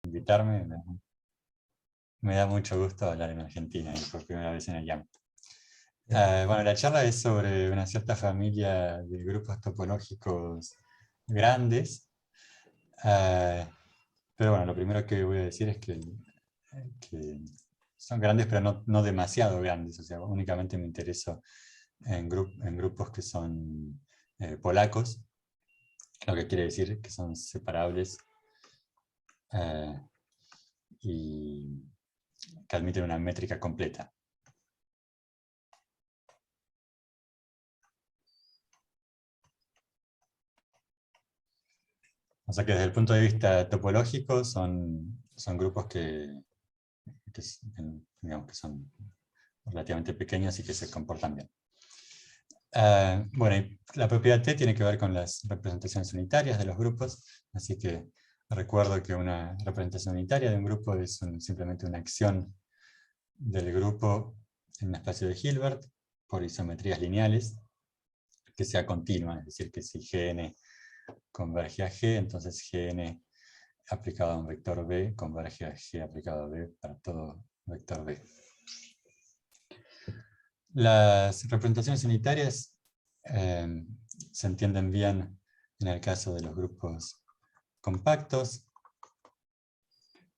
invitarme. Me da mucho gusto hablar en Argentina y por primera vez en el IAM. Bueno, la charla es sobre una cierta familia de grupos topológicos grandes. Pero bueno, lo primero que voy a decir es que son grandes, pero no demasiado grandes. O sea, únicamente me intereso en grupos que son polacos, lo que quiere decir que son separables y que admiten una métrica completa. O sea que desde el punto de vista topológico son grupos digamos, que son relativamente pequeños y que se comportan bien. Bueno, y la propiedad T tiene que ver con las representaciones unitarias de los grupos, así que recuerdo que una representación unitaria de un grupo es simplemente una acción del grupo en un espacio de Hilbert por isometrías lineales que sea continua, es decir, que si Gn converge a G, entonces Gn aplicado a un vector B converge a G aplicado a B para todo vector B. Las representaciones unitarias se entienden bien en el caso de los grupos compactos,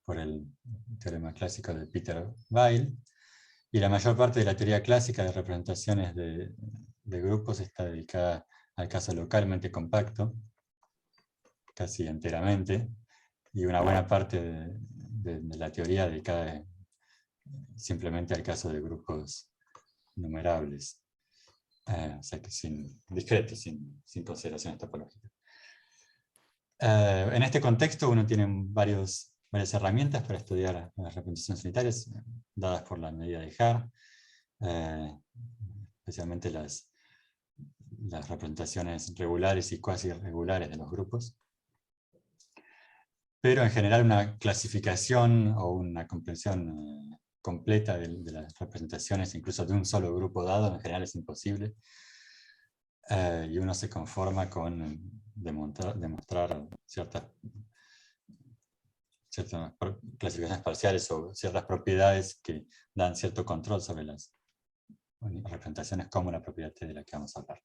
por el teorema clásico de Peter Weil, y la mayor parte de la teoría clásica de representaciones de grupos está dedicada al caso localmente compacto, casi enteramente, y una buena parte de la teoría dedicada simplemente al caso de grupos numerables, o sea que discretos, sin consideraciones topológicas. En este contexto uno tiene varias herramientas para estudiar las representaciones unitarias dadas por la medida de Haar, especialmente las representaciones regulares y cuasi regulares de los grupos. Pero en general una clasificación o una comprensión completa de las representaciones, incluso de un solo grupo dado, en general es imposible. Y uno se conforma con demostrar ciertas clasificaciones parciales o ciertas propiedades que dan cierto control sobre las representaciones como la propiedad T de la que vamos a hablar.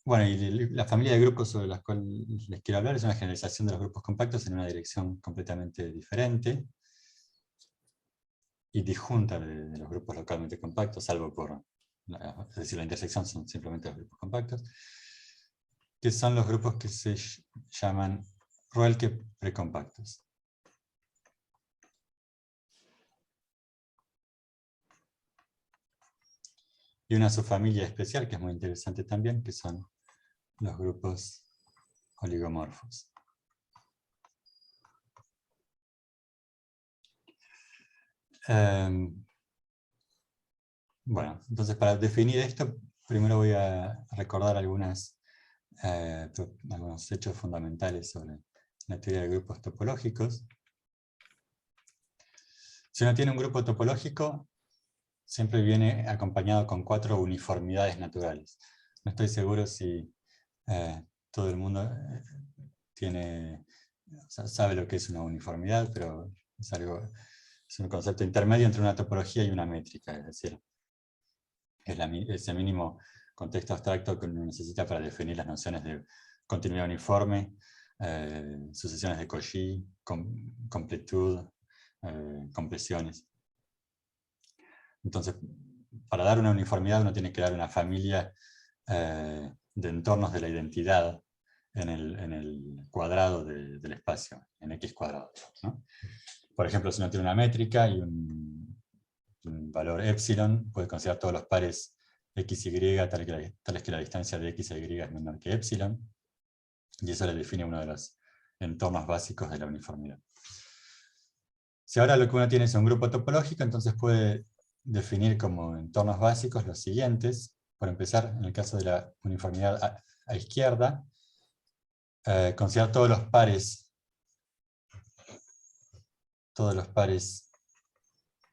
Bueno, y la familia de grupos sobre las cuales les quiero hablar es una generalización de los grupos compactos en una dirección completamente diferente y disjunta de los grupos localmente compactos, salvo es decir, la intersección son simplemente los grupos compactos, que son los grupos que se llaman Roelke precompactos. Y una subfamilia especial que es muy interesante también, que son los grupos oligomorfos. Bueno, entonces para definir esto, primero voy a recordar algunos hechos fundamentales sobre la teoría de grupos topológicos. Si uno tiene un grupo topológico, siempre viene acompañado con 4 uniformidades naturales. No estoy seguro si todo el mundo sabe lo que es una uniformidad, pero es un concepto intermedio entre una topología y una métrica, es decir, es ese mínimo contexto abstracto que uno necesita para definir las nociones de continuidad uniforme, sucesiones de Cauchy, completud, compresiones. Entonces, para dar una uniformidad uno tiene que dar una familia de entornos de la identidad en el cuadrado del espacio, en X cuadrado, ¿no? Por ejemplo, si uno tiene una métrica y un valor epsilon, puede considerar todos los pares x, y, tales que la distancia de x a y es menor que epsilon, y eso le define uno de los entornos básicos de la uniformidad. Si ahora lo que uno tiene es un grupo topológico, entonces puede definir como entornos básicos los siguientes. Por empezar, en el caso de la uniformidad a izquierda, considerar todos los pares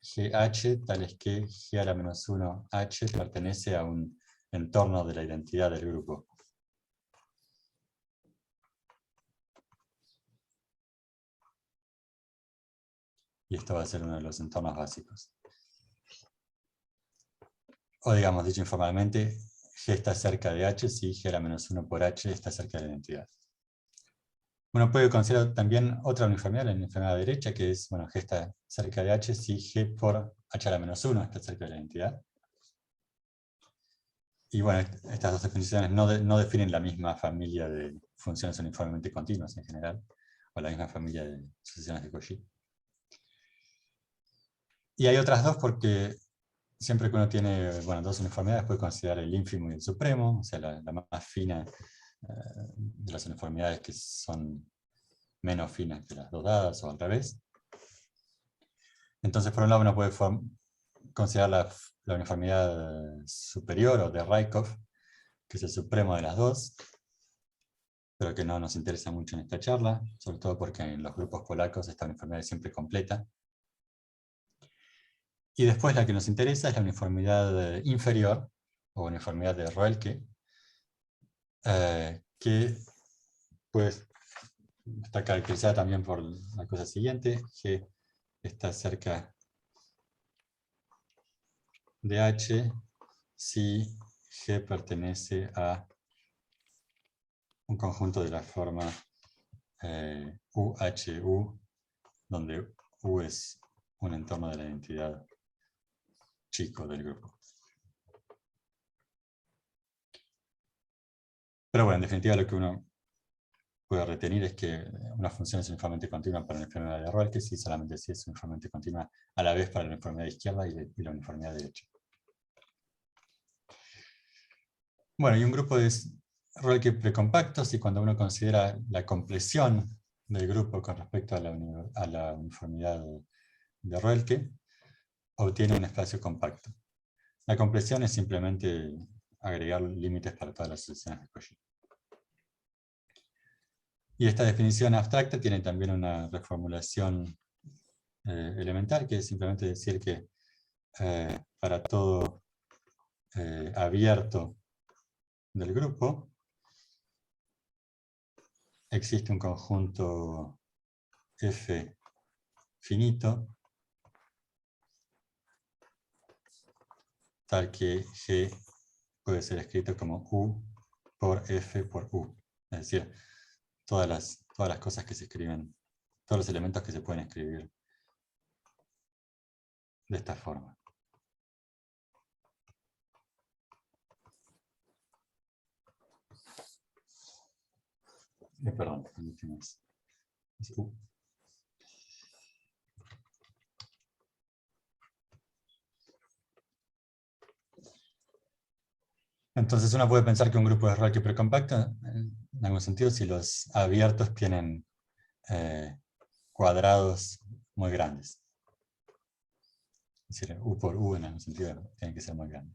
GH, tales que G a la menos 1 H pertenece a un entorno de la identidad del grupo. y esto va a ser uno de los entornos básicos. O digamos, dicho informalmente, G está cerca de H si G a la menos 1 por H está cerca de la identidad. Uno puede considerar también otra uniformidad, la uniformidad derecha, que es, bueno, G está cerca de H si G por H a la menos 1 está cerca de la identidad. Y bueno, estas dos definiciones no definen la misma familia de funciones uniformemente continuas en general, o la misma familia de sucesiones de Cauchy. Y hay otras dos porque siempre que uno tiene dos uniformidades puede considerar el ínfimo y el supremo, o sea, la más fina de las uniformidades que son menos finas que las dos dadas o al revés. Entonces, por un lado, uno puede considerar la uniformidad superior o de Rykov, que es el supremo de las dos, pero que no nos interesa mucho en esta charla, sobre todo porque en los grupos polacos esta uniformidad es siempre completa. Y después la que nos interesa es la uniformidad inferior, o uniformidad de Roelke, que pues, está caracterizada también por la cosa siguiente, G está cerca de H si G pertenece a un conjunto de la forma UHU, donde U es un entorno de la identidad chico del grupo. Pero bueno, en definitiva lo que uno puede retener es que una función es uniformemente continua para la uniformidad de Roelke, si solamente si es uniformemente continua a la vez para la uniformidad izquierda y la uniformidad derecha. Bueno, y un grupo de Roelke precompactos, y cuando uno considera la compresión del grupo con respecto a la uniformidad de Roelke, obtiene un espacio compacto. La compresión es simplemente agregar límites para todas las sucesiones de Cauchy. Y esta definición abstracta tiene también una reformulación elemental, que es simplemente decir que para todo abierto del grupo existe un conjunto F finito tal que G puede ser escrito como U por F por U. Es decir, todas las cosas que se escriben, todos los elementos que se pueden escribir de esta forma. Perdón, es U. Entonces uno puede pensar que un grupo de Roelke precompacto, en algún sentido, si los abiertos tienen cuadrados muy grandes. Es decir, U por U en algún sentido tiene que ser muy grande.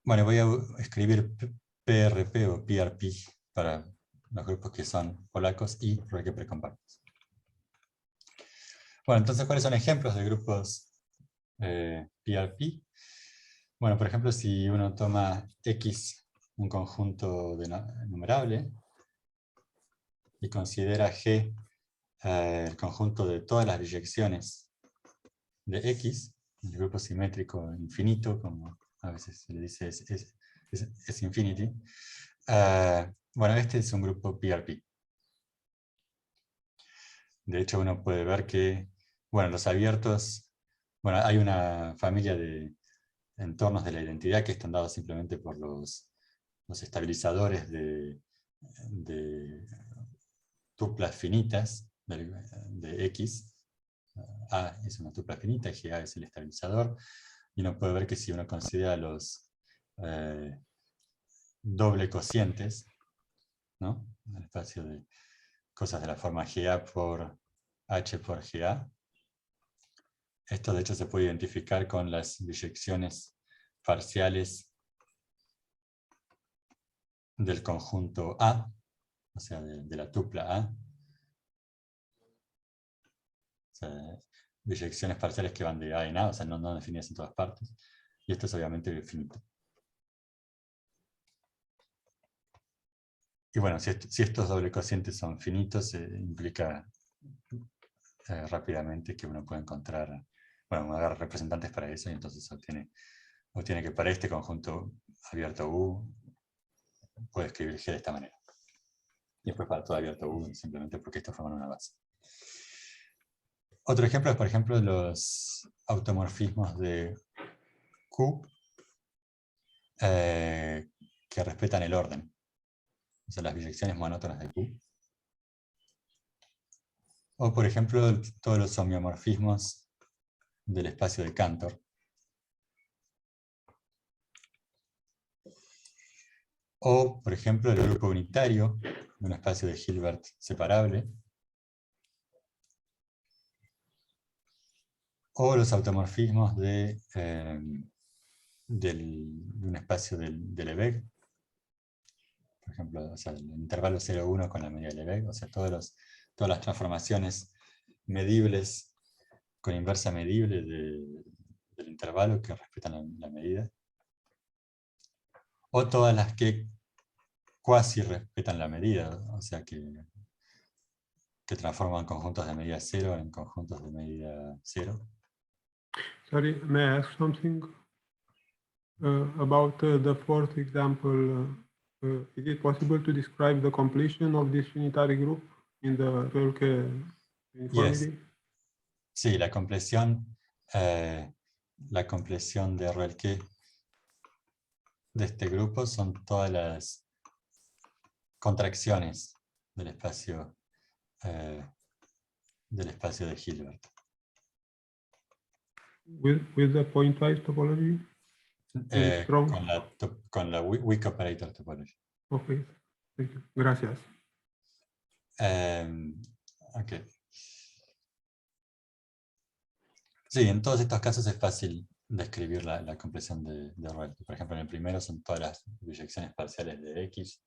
Bueno, voy a escribir PRP o PRP para los grupos que son polacos y Roelke precompactos. Bueno, entonces, ¿cuáles son ejemplos de grupos PRP? Bueno, por ejemplo, si uno toma X, un conjunto numerable, y considera G el conjunto de todas las biyecciones de X, el grupo simétrico infinito, como a veces se le dice es infinity. Bueno, este es un grupo PRP. De hecho, uno puede ver que, bueno, los abiertos, bueno, hay una familia de entornos de la identidad que están dados simplemente por los estabilizadores de tuplas finitas de X. A es una tupla finita, GA es el estabilizador, y uno puede ver que si uno considera los doble cocientes, ¿no? El espacio de cosas de la forma GA por H por GA, esto de hecho se puede identificar con las biyecciones parciales del conjunto A, o sea, de la tupla A. O sea, biyecciones parciales que van de A en A, o sea, no definidas en todas partes. Y esto es obviamente finito. Y bueno, si estos doble cocientes son finitos, implica rápidamente que uno puede encontrar, bueno, uno agarra representantes para eso y entonces obtiene que para este conjunto abierto U puede escribir G de esta manera. Y después para todo abierto U, simplemente porque estos forman una base. Otro ejemplo es, por ejemplo, los automorfismos de Q que respetan el orden. O sea, las biyecciones monótonas de Q. O, por ejemplo, todos los homeomorfismos del espacio de Cantor. O, por ejemplo, el grupo unitario de un espacio de Hilbert separable. O los automorfismos de un espacio de Lebesgue. Por ejemplo, o sea, el intervalo 0,1 con la medida de Lebesgue. O sea, todas las transformaciones medibles con inversa medible del intervalo que respetan la medida. O todas las que cuasi respetan la medida, o sea que transforman conjuntos de medida 0 en conjuntos de medida 0. Sorry, may I ask something about the fourth example? Is it possible to describe the completion of this unitary group in the Rilke uniformity? Yes. Sí, la compleción de Rilke de este grupo son todas las contracciones del espacio de Hilbert. With the pointwise topology? Very strong. Con la weak operator topology. Okay, thank you. Gracias. Okay. Sí, en todos estos casos es fácil describir la compleción de Rilke. Por ejemplo, en el primero son todas las biyecciones parciales de X.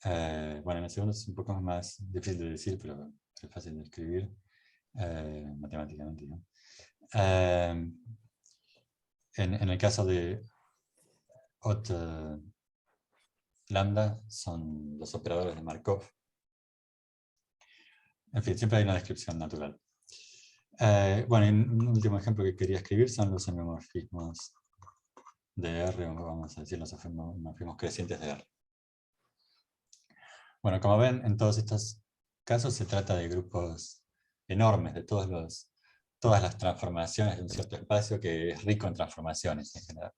Bueno, en el segundo es un poco más difícil de decir, pero es fácil de escribir matemáticamente, ¿no? En el caso de Ot lambda son los operadores de Markov. En fin, siempre hay una descripción natural. Bueno, un último ejemplo que quería escribir son los homeomorfismos de R, o vamos a decir los homeomorfismos crecientes de R. Bueno, como ven, en todos estos casos se trata de grupos enormes, de todas las transformaciones de un cierto espacio que es rico en transformaciones en general.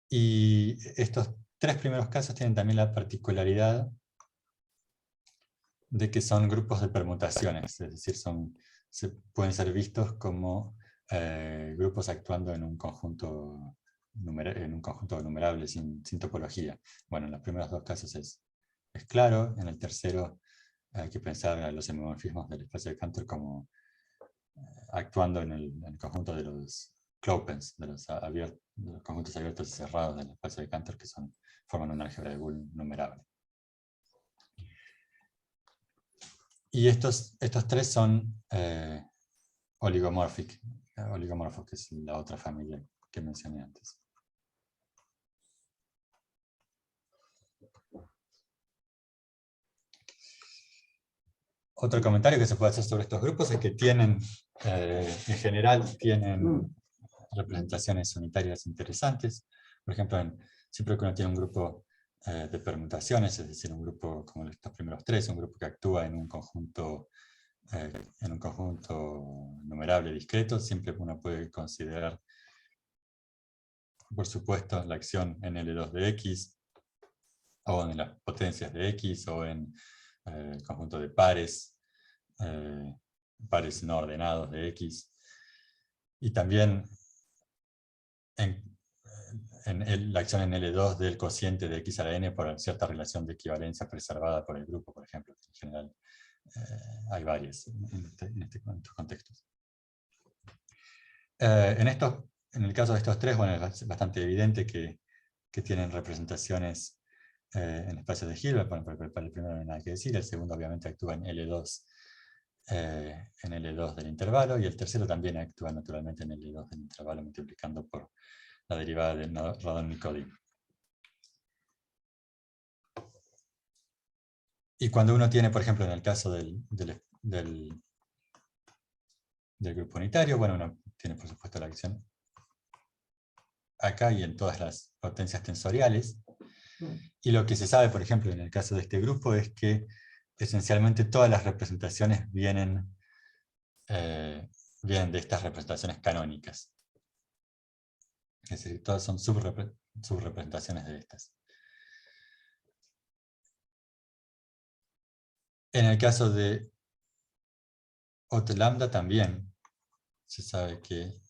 Y estos tres primeros casos tienen también la particularidad de que son grupos de permutaciones, es decir, pueden ser vistos como grupos actuando en un conjunto numerable sin topología. Bueno, en los primeros dos casos es claro, en el tercero hay que pensar en los homeomorfismos del espacio de Cantor como actuando en el conjunto de los clopens, de los conjuntos abiertos y cerrados del espacio de Cantor que forman una álgebra de Boole numerable. Y estos tres son oligomorfos, que es la otra familia que mencioné antes. Otro comentario que se puede hacer sobre estos grupos es que en general tienen representaciones unitarias interesantes. Por ejemplo, siempre que uno tiene un grupo de permutaciones, es decir, un grupo como estos primeros tres, un grupo que actúa en un conjunto numerable discreto, siempre uno puede considerar, por supuesto, la acción en L2 de X, o en las potencias de X, o en el conjunto de pares no ordenados de X. Y también la acción en L2 del cociente de X a la N por cierta relación de equivalencia preservada por el grupo, por ejemplo. En general hay varias en estos contextos. En el caso de estos tres, bueno, es bastante evidente que tienen representaciones en espacios de Hilbert. Bueno, para el primero no hay nada que decir, el segundo obviamente actúa en L2 del intervalo, y el tercero también actúa naturalmente en L2 del intervalo multiplicando por la derivada de Radon-Nikodym. Y cuando uno tiene, por ejemplo, en el caso del grupo unitario, bueno, uno tiene por supuesto la acción acá y en todas las potencias tensoriales. Y lo que se sabe, por ejemplo, en el caso de este grupo es que esencialmente todas las representaciones vienen de estas representaciones canónicas. Es decir, todas son subrepresentaciones de estas. En el caso de Ot lambda también se sabe que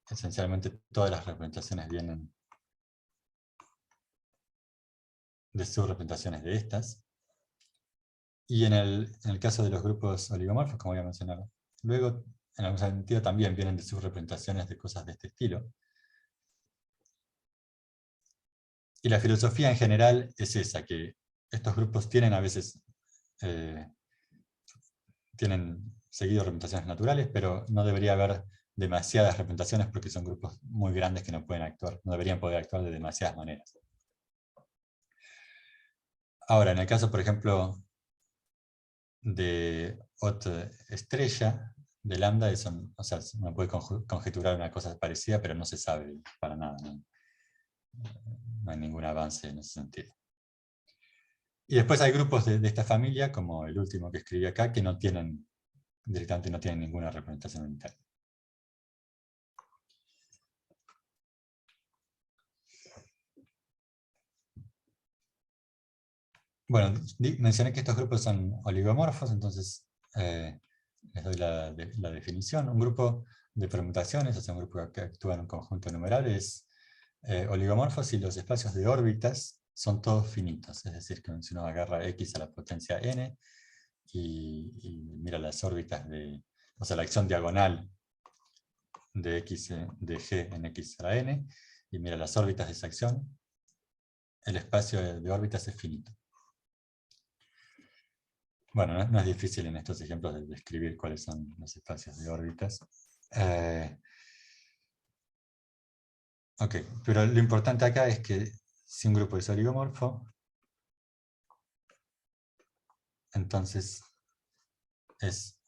esencialmente todas las representaciones vienen de subrepresentaciones de estas. Y en el caso de los grupos oligomorfos, como voy a mencionar luego, en algún sentido también vienen de subrepresentaciones de cosas de este estilo. Y la filosofía en general es esa, que estos grupos tienen a veces tienen seguido representaciones naturales, pero no debería haber demasiadas representaciones porque son grupos muy grandes que no pueden actuar, no deberían poder actuar de demasiadas maneras. Ahora, en el caso, por ejemplo, de Ot estrella, de lambda, o sea, uno puede conjeturar una cosa parecida, pero no se sabe para nada. No hay ningún avance en ese sentido. Y después hay grupos de esta familia, como el último que escribí acá, que no tienen, directamente no tienen ninguna representación unitaria. Bueno, mencioné que estos grupos son oligomorfos, entonces les doy la definición. Un grupo de permutaciones, o sea, un grupo que actúa en un conjunto numeral, es oligomorfo si los espacios de órbitas son todos finitos. Es decir, que si uno agarra x a la potencia n y mira las órbitas o sea, la acción diagonal de g en x a la n, y mira las órbitas de esa acción, el espacio de órbitas es finito. Bueno, no es difícil en estos ejemplos de describir cuáles son los espacios de órbitas. Ok, pero lo importante acá es que si un grupo es oligomorfo, entonces es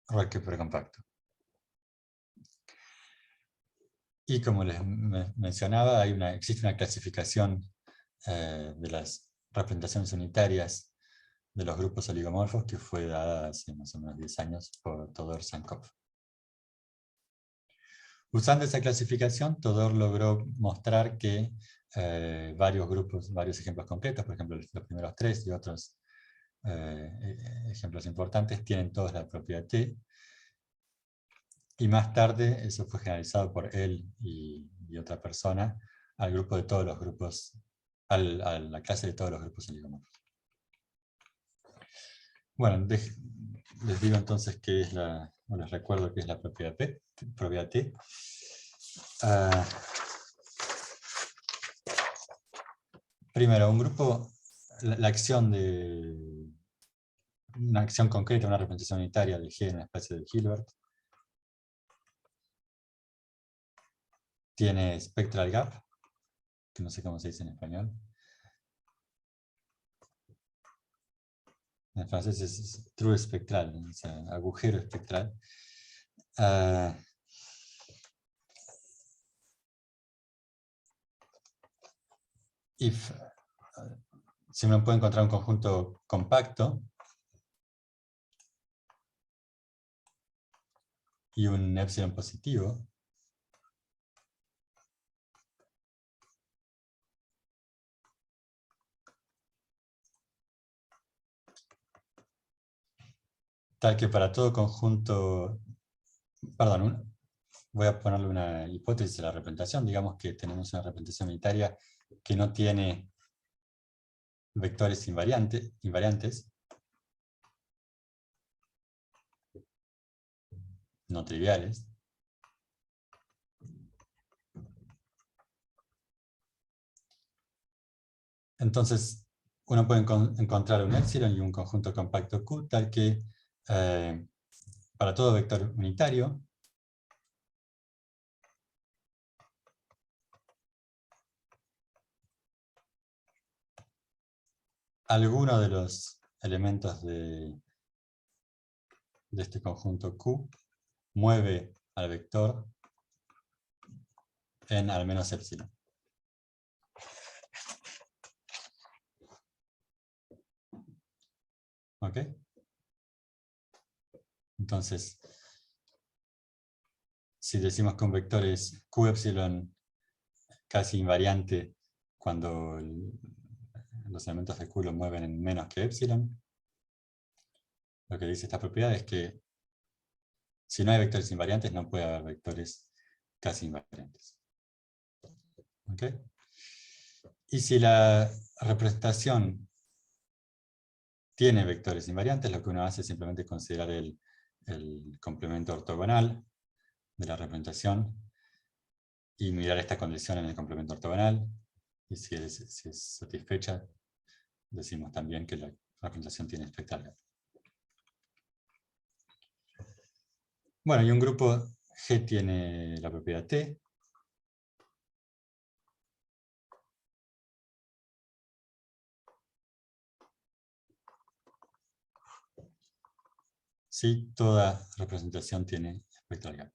Roque precompacto. Y como les mencionaba, existe una clasificación de las representaciones unitarias de los grupos oligomorfos que fue dada hace más o menos 10 años por Todor Sankov. Usando esa clasificación, Todor logró mostrar que varios ejemplos concretos, por ejemplo los primeros 3 y otros ejemplos importantes, tienen todos la propiedad T. Y más tarde eso fue generalizado por él y otra persona al grupo de todos los grupos, a la clase de todos los grupos oligomorfos. Bueno, les digo entonces qué es les recuerdo qué es la propiedad T. Primero, un grupo, la acción una acción concreta, una representación unitaria de G en el espacio de Hilbert, tiene spectral gap, que no sé cómo se dice en español. En francés es trou espectral, o sea, agujero espectral. Si uno puede encontrar un conjunto compacto y un epsilon positivo, tal que para todo conjunto, perdón, voy a ponerle una hipótesis a la representación. Digamos que tenemos una representación unitaria que no tiene vectores invariantes, no triviales. Entonces, uno puede encontrar un epsilon y un conjunto compacto Q, tal que para todo vector unitario, alguno de los elementos de este conjunto Q mueve al vector en al menos epsilon. ¿Ok? Entonces, si decimos que un vector es Q epsilon casi invariante cuando los elementos de Q lo mueven en menos que epsilon, lo que dice esta propiedad es que si no hay vectores invariantes, no puede haber vectores casi invariantes. ¿Ok? Y si la representación tiene vectores invariantes, lo que uno hace es simplemente considerar el complemento ortogonal de la representación y mirar esta condición en el complemento ortogonal. Y si es satisfecha, decimos también que la representación tiene spectral gap. Bueno, y un grupo G tiene la propiedad T. Si toda representación tiene spectral gap.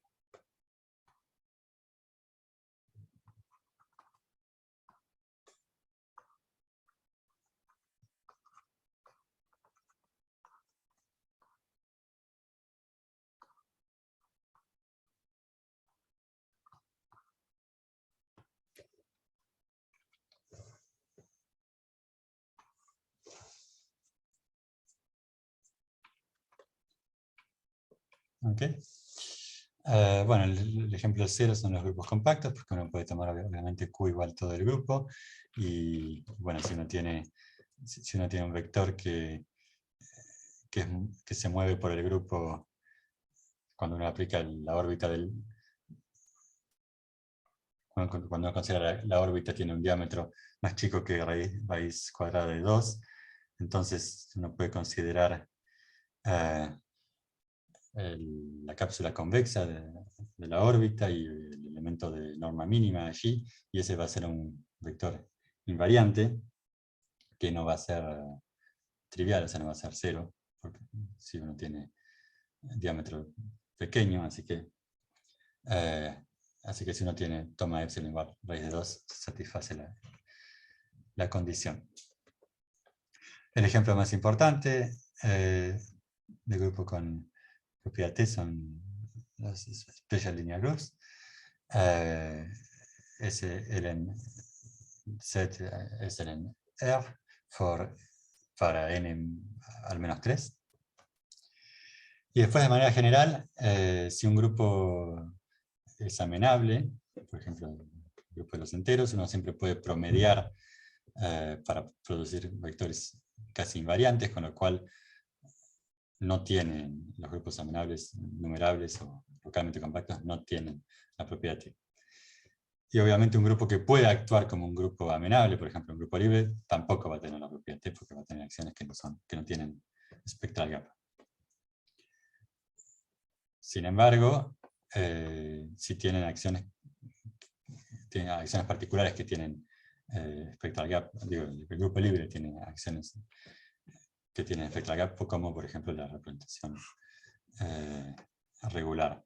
¿Okay? Bueno, el ejemplo 0 son los grupos compactos, porque uno puede tomar obviamente Q igual todo el grupo, y bueno, si uno tiene un vector que se mueve por el grupo cuando uno aplica la órbita cuando uno considera la órbita tiene un diámetro más chico que raíz cuadrada de 2, entonces uno puede considerar la cápsula convexa de la órbita y el elemento de norma mínima allí, y ese va a ser un vector invariante que no va a ser trivial, o sea, no va a ser 0, porque si uno tiene diámetro pequeño, así que si uno toma epsilon igual raíz de 2, satisface la condición. El ejemplo más importante de grupo con propiedad T son los special linear groups. SLN set SLN R para n al menos 3. Y después, de manera general, si un grupo es amenable, por ejemplo, el grupo de los enteros, uno siempre puede promediar para producir vectores casi invariantes, con lo cual no tienen los grupos amenables numerables o localmente compactos, no tienen la propiedad T. Y obviamente un grupo que puede actuar como un grupo amenable, por ejemplo un grupo libre, tampoco va a tener la propiedad T, porque va a tener acciones que no tienen spectral gap. Sin embargo, si tienen acciones particulares que tienen spectral gap, digo, el grupo libre tiene acciones que tienen spectral gap, como por ejemplo la representación regular.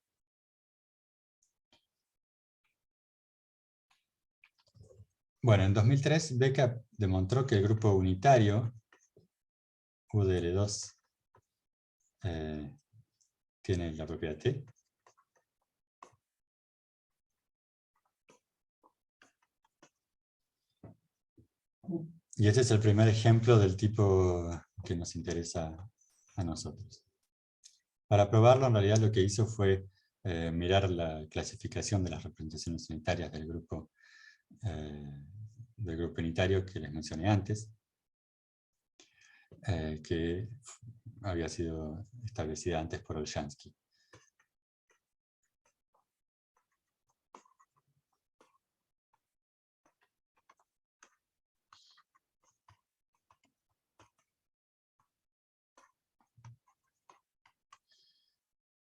Bueno, en 2003 Becker demostró que el grupo unitario UDL2 tiene la propiedad T. Y este es el primer ejemplo del tipo que nos interesa a nosotros. Para probarlo, en realidad lo que hizo fue mirar la clasificación de las representaciones unitarias del grupo unitario que les mencioné antes, que había sido establecida antes por Olshansky.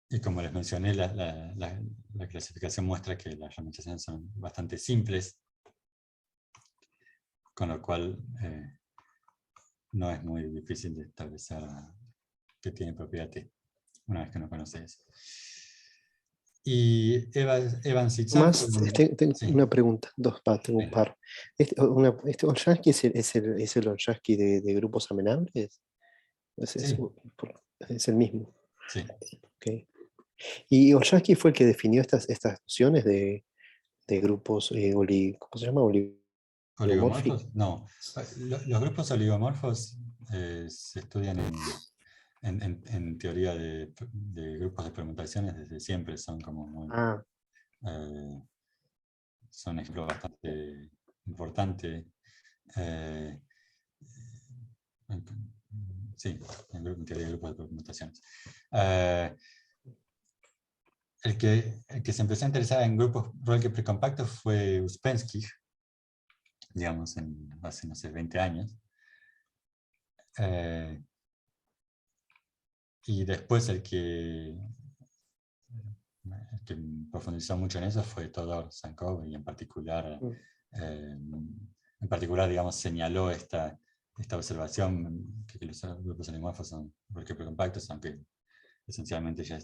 Y como les mencioné, la clasificación muestra que las representaciones son bastante simples, con lo cual no es muy difícil de establecer que tiene propiedad T, una vez que uno conoce eso. Y Evans y Zhang... Más, tengo Sí. una pregunta, tengo un par. ¿Olshansky es el Olshansky de grupos amenables? Sí. Es el mismo. Sí. Okay. Y Olshansky fue el que definió estas nociones de grupos, ¿cómo se llama? ¿Oligomorfos? No. Los grupos oligomorfos se estudian en teoría de grupos de permutaciones desde siempre. Son como muy... son ejemplos bastante importantes. Sí, en teoría de grupos de permutaciones. El que se empezó a interesar en grupos Roelke precompactos fue Uspensky, digamos, hace, no sé, 20 años. Y después el que profundizó mucho en eso fue Todor Sankov, y en particular, digamos, señaló esta observación que los grupos oligomorfos son Roelke precompactos, aunque esencialmente ya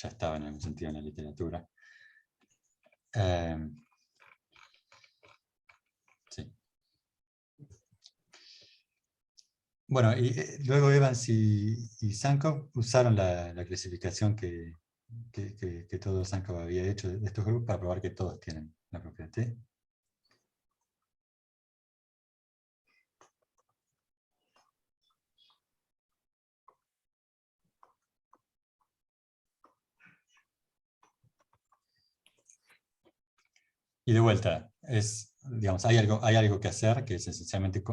estaba en algún sentido en la literatura. Sí. Bueno, y luego Evans y Sankov usaron la clasificación que todo Sankov había hecho de estos grupos para probar que todos tienen la propiedad T. Y de vuelta, digamos, hay algo que hacer, que es esencialmente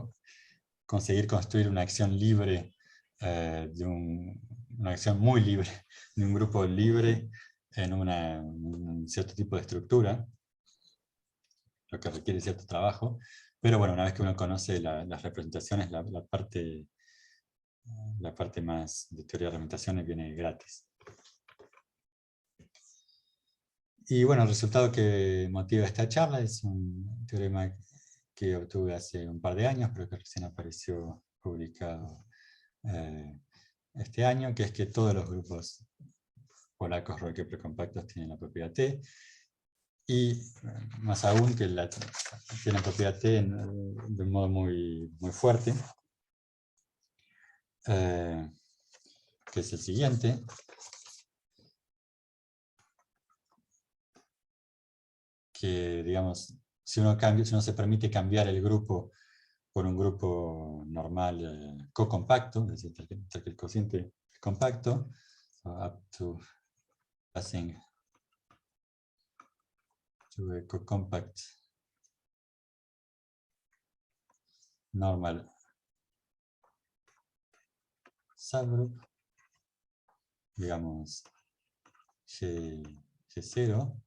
conseguir construir una acción libre, una acción muy libre, de un grupo libre en un cierto tipo de estructura, lo que requiere cierto trabajo. Pero bueno, una vez que uno conoce las representaciones, la parte más de teoría de representaciones viene gratis. Y bueno, el resultado que motiva esta charla es un teorema que obtuve hace un par de años, pero que recién apareció publicado este año, que es que todos los grupos polacos Roelke precompactos tienen la propiedad T, y más aún que tienen propiedad T de un modo muy, muy fuerte, que es el siguiente. Que, digamos, si uno se permite cambiar el grupo por un grupo normal cocompacto, es decir, que el cociente es compacto, up to passing to a cocompact normal subgroup, digamos G0,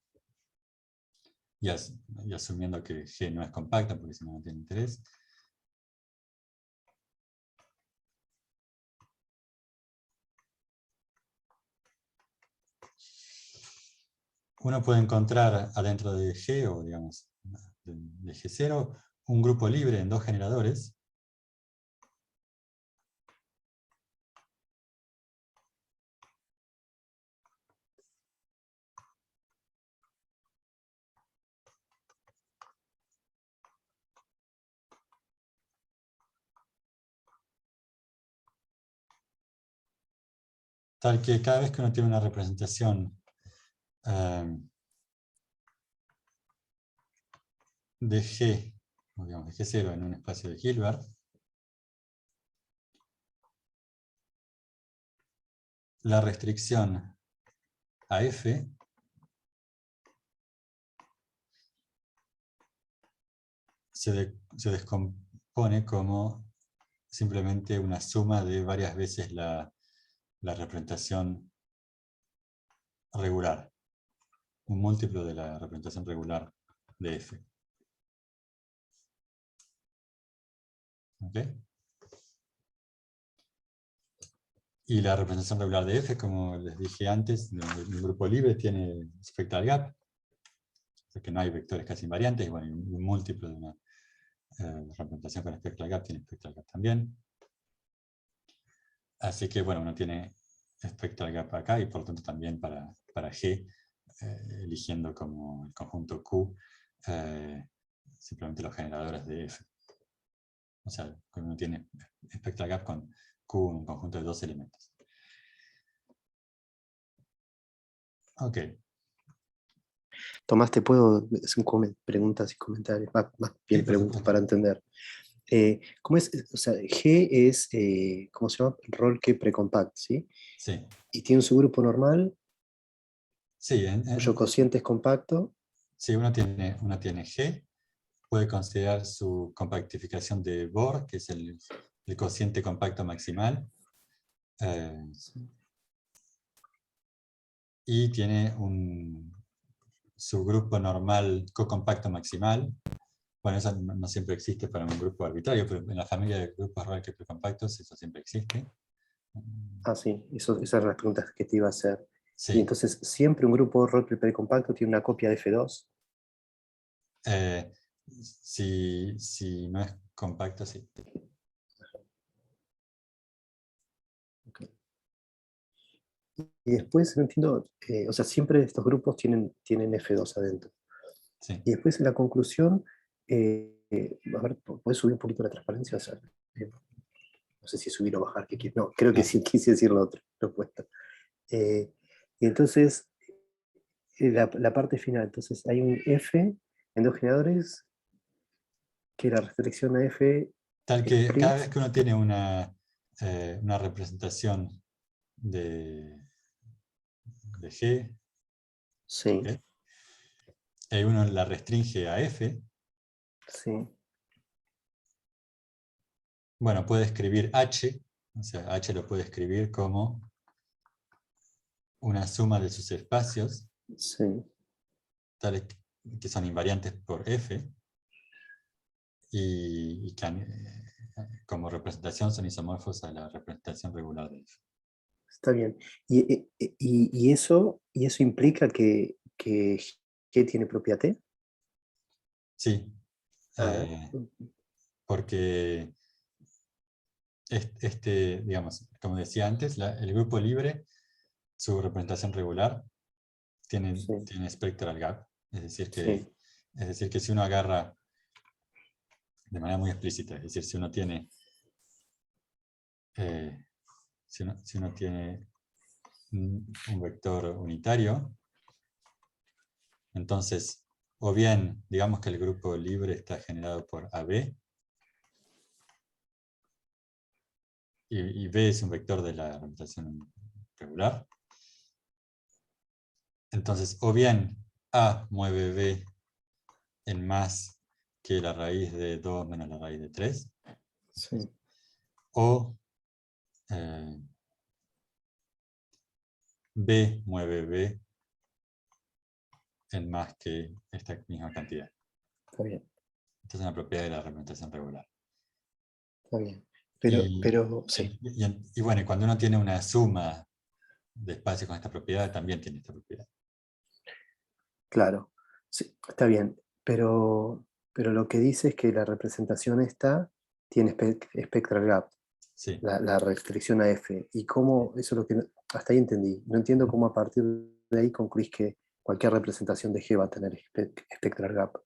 y asumiendo que G no es compacta, porque si no, no tiene interés. Uno puede encontrar adentro de G, o digamos, de G0, un grupo libre en dos generadores. Tal que cada vez que uno tiene una representación de G, o digamos de G0 en un espacio de Hilbert, la restricción a F se descompone como simplemente una suma de varias veces la representación regular, un múltiplo de la representación regular de F. ¿Ok? Y la representación regular de F, como les dije antes, de un grupo libre tiene spectral gap, o sea que no hay vectores casi invariantes, y bueno, un múltiplo de una representación con spectral gap tiene spectral gap también. Así que bueno, uno tiene spectral gap acá y por lo tanto también para G, eligiendo como el conjunto Q, simplemente los generadores de F. O sea, cuando uno tiene spectral gap con Q, un conjunto de 2 elementos. Ok. Tomás, te puedo hacer preguntas y comentarios, más bien Sí, por preguntas supuesto. para entender. ¿Cómo es? O sea, G es, ¿cómo se llama? Rol que precompact, ¿sí? Sí. Y tiene un subgrupo normal, Sí, cuyo cociente es compacto. si uno tiene G, puede considerar su compactificación de Bohr, que es el cociente compacto maximal, y tiene un subgrupo normal cocompacto maximal. Bueno, eso no siempre existe para un grupo arbitrario, pero en la familia de grupos Rol que precompactos eso siempre existe. Ah, sí, esas eran las preguntas que te iba a hacer. Y Sí. entonces, siempre un grupo rol precompacto tiene una copia de F2. Si no es compacto, sí. Okay. Y después, no entiendo, o sea, siempre estos grupos tienen F2 adentro. Sí. Y después en la conclusión, a ver, ¿puedes subir un poquito la transparencia? O sea, no sé si subir o bajar, no, creo que Ah, sí quise decir la otra respuesta. Y entonces, la parte final, entonces hay un F en dos generadores, que la restricción a F tal es que cada Prince. vez que uno tiene una representación de G, Sí, ¿okay? Uno la restringe a F, sí, bueno, puede escribir H, o sea, H lo puede escribir como una suma de sus espacios, sí. tales que son invariantes por F, y que como representación son isomorfos a la representación regular de F. Está bien. Y eso implica que G tiene propiedad T. Sí, A ver. porque digamos, como decía antes, el grupo libre, su representación regular, tiene Sí, spectral gap. sí, Es decir, que si uno agarra de manera muy explícita, es decir, si uno tiene, eh, si uno tiene un vector unitario, entonces, o bien, digamos que el grupo libre está generado por AB, y B es un vector de la representación regular, entonces, o bien A mueve B en más que la raíz de 2 menos la raíz de 3, sí. o eh, B mueve B en más que esta misma cantidad. Está bien, Esta es una propiedad de la representación regular. está bien. Y, Pero sí, y bueno, y cuando uno tiene una suma de espacios con esta propiedad, también tiene esta propiedad. claro. Sí, está bien. Pero lo que dice es que la representación esta tiene spectral gap, Sí. la restricción a F. Y cómo, eso es lo que hasta ahí entendí. No entiendo cómo a partir de ahí concluís que cualquier representación de G va a tener spectral gap.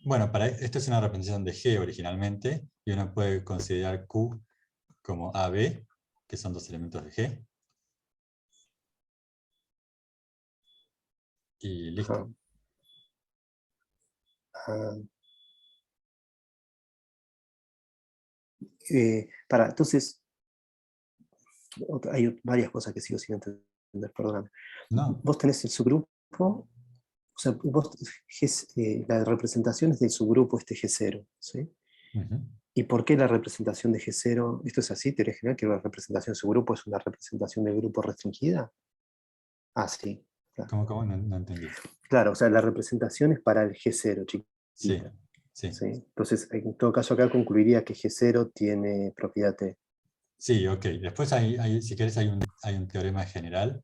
Bueno, esto es una representación de G originalmente, y uno puede considerar Q como AB, que son dos elementos de G, y listo. Ah, entonces, hay varias cosas que sigo sin entender, perdóname. No. Vos tenés el subgrupo, o sea, la representación es del subgrupo este G0, ¿sí? Ujú. ¿Y por qué la representación de G0? Esto es así, teoría general, que la representación de subgrupo es una representación del grupo restringida. Ah, sí, claro. ¿Cómo? No, no entendí. Claro, o sea, la representación es para el G0, Sí, chiquita. sí. ¿Sí? Entonces, en todo caso, acá concluiría que G0 tiene propiedad T. Sí, ok. Después, si querés, hay un teorema general.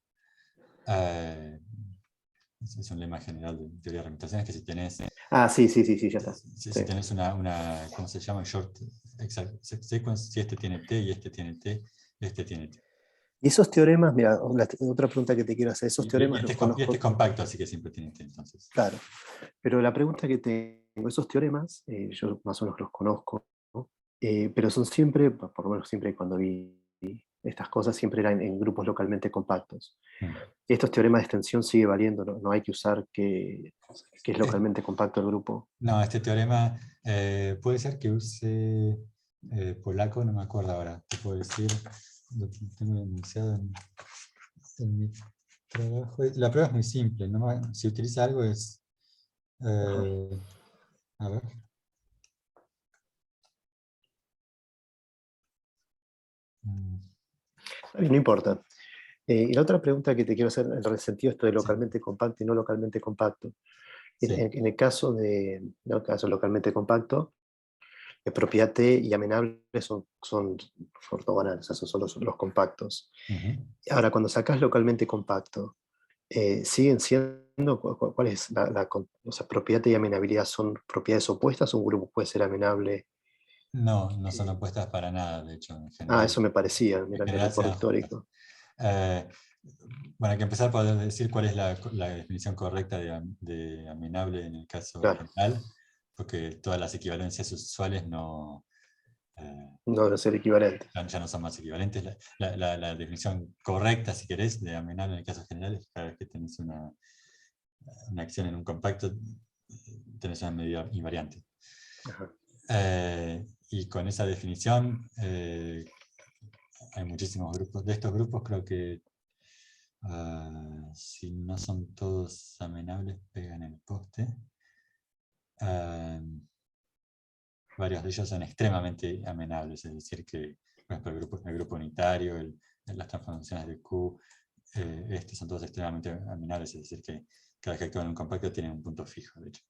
Es un lema general de teoría de representaciones, que si tenés, Ah, sí, ya está. si tenés una, ¿cómo se llama? Short sequence, si este tiene T y este tiene T, este tiene T. Y esos teoremas, mira, otra pregunta que te quiero hacer, esos teoremas los Y conozco. este es compacto, así que siempre tiene T, entonces. Claro, pero la pregunta que tengo, esos teoremas, yo más o menos los conozco, ¿no? Pero son siempre, por lo menos siempre cuando vi estas cosas, siempre eran en grupos localmente compactos. Estos teoremas de extensión sigue valiendo, no hay que usar que es localmente compacto el grupo. No, este teorema puede ser que use polaco, no me acuerdo ahora, te puedo decir, lo tengo enunciado en mi trabajo. La prueba es muy simple, si utiliza algo es, a ver. No importa. Y la otra pregunta que te quiero hacer en el sentido esto de Sí, localmente compacto y no localmente compacto. sí. En el caso de localmente compacto, propiedad T y amenable son ortogonales, o sea, son los compactos. Ahora, cuando sacas localmente compacto, ¿siguen siendo, cuál es o sea, propiedad y amenabilidad son propiedades opuestas o un grupo puede ser amenable? No son opuestas para nada, de hecho, en Eso general. me parecía, En mira qué general se recuerdo dan juntas. histórico. Bueno, hay que empezar por decir cuál es la definición correcta de amenable en el caso Claro, general, porque todas las equivalencias usuales no, no debe ser equivalente. ya no son más equivalentes. La definición correcta, si querés, de amenable en el caso general es cada vez que tenés una acción en un compacto, tenés una medida invariante. Ajá. Y con esa definición hay muchísimos grupos. De estos grupos creo que si no son todos amenables, pegan el poste. Varios de ellos son extremadamente amenables, es decir, que por ejemplo, el grupo unitario, las transformaciones de Q, son todos extremadamente amenables, es decir, que cada vez que actúan en un compacto tienen un punto fijo, de hecho.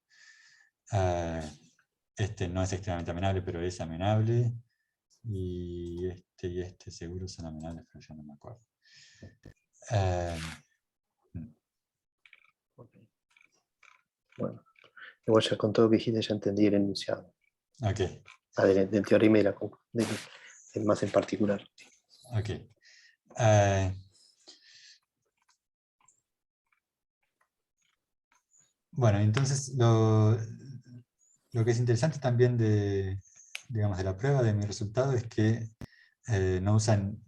Este no es extremadamente amenable, pero es amenable. Y este seguro son amenables, pero yo no me acuerdo. Okay. Bueno, igual ya con todo lo que dijiste ya entendí el enunciado. Ok. Del teorema y del más en particular. Ok. Bueno, entonces lo que es interesante también de la prueba, de mi resultado, es que no usan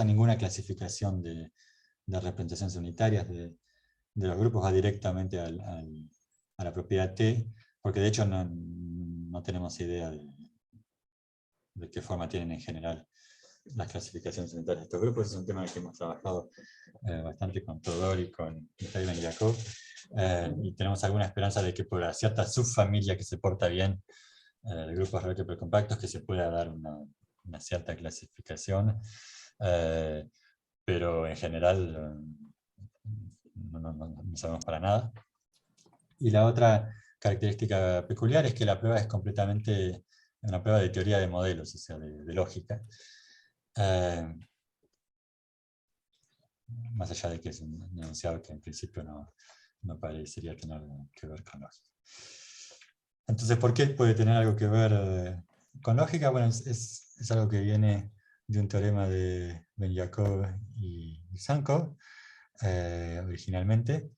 ninguna clasificación de representaciones unitarias de los grupos, va directamente a la propiedad T, porque de hecho no tenemos idea de qué forma tienen en general las clasificaciones unitarias de estos grupos. Es un tema en el que hemos trabajado bastante con Todor y con Mikhail Bendryakov, y tenemos alguna esperanza de que por cierta subfamilia que se porta bien de grupos relativamente compactos, que se pueda dar una cierta clasificación, pero en general no sabemos para nada. Y la otra característica peculiar es que la prueba es completamente una prueba de teoría de modelos, o sea, de lógica. Más allá de que es un enunciado que en principio no parecería tener que ver con lógica. Entonces, ¿por qué puede tener algo que ver con lógica? Bueno, es algo que viene de un teorema de Bendryakov y Sankov, originalmente,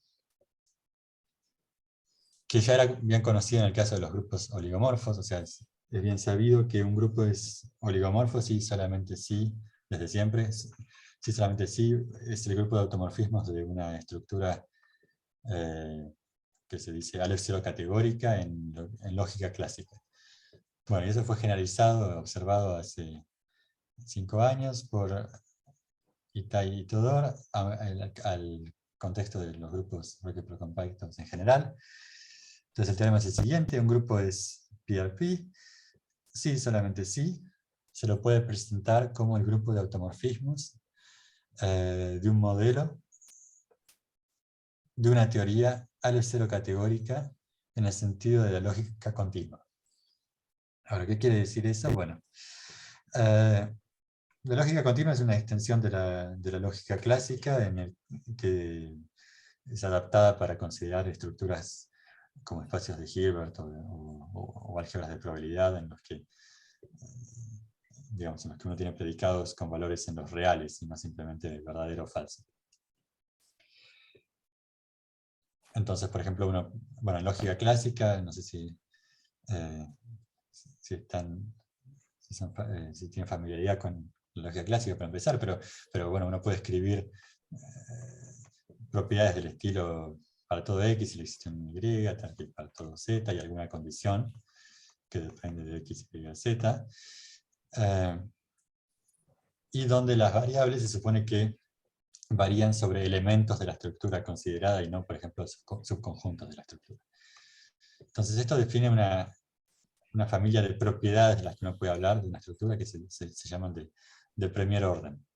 que ya era bien conocido en el caso de los grupos oligomorfos. O sea, es bien sabido que un grupo es oligomorfo si solamente sí, desde siempre, si solamente sí es el grupo de automorfismos de una estructura que se dice Aleph-0 categórica en lógica clásica. Bueno, y eso fue generalizado, observado hace 5 años por Itai y Todor al contexto de los grupos compactos en general. Entonces el teorema es el siguiente: un grupo es PRP, sí, solamente sí, se lo puede presentar como el grupo de automorfismos de un modelo de una teoría Aleph-0 categórica en el sentido de la lógica continua. Ahora, ¿qué quiere decir eso? Bueno, la lógica continua es una extensión de la lógica clásica en el que es adaptada para considerar estructuras como espacios de Hilbert o álgebras de probabilidad en los que, digamos, en los que uno tiene predicados con valores en los reales y no simplemente verdadero o falso. Entonces, por ejemplo, bueno, en lógica clásica, no sé si tienen familiaridad con la lógica clásica para empezar, pero bueno, uno puede escribir propiedades del estilo para todo X y le existe un Y, tal que para todo Z y alguna condición que depende de X, Y, Z. Y donde las variables se supone que varían sobre elementos de la estructura considerada y no, por ejemplo, subconjuntos de la estructura. Entonces esto define una familia de propiedades de las que uno puede hablar de una estructura que se llaman de primer orden.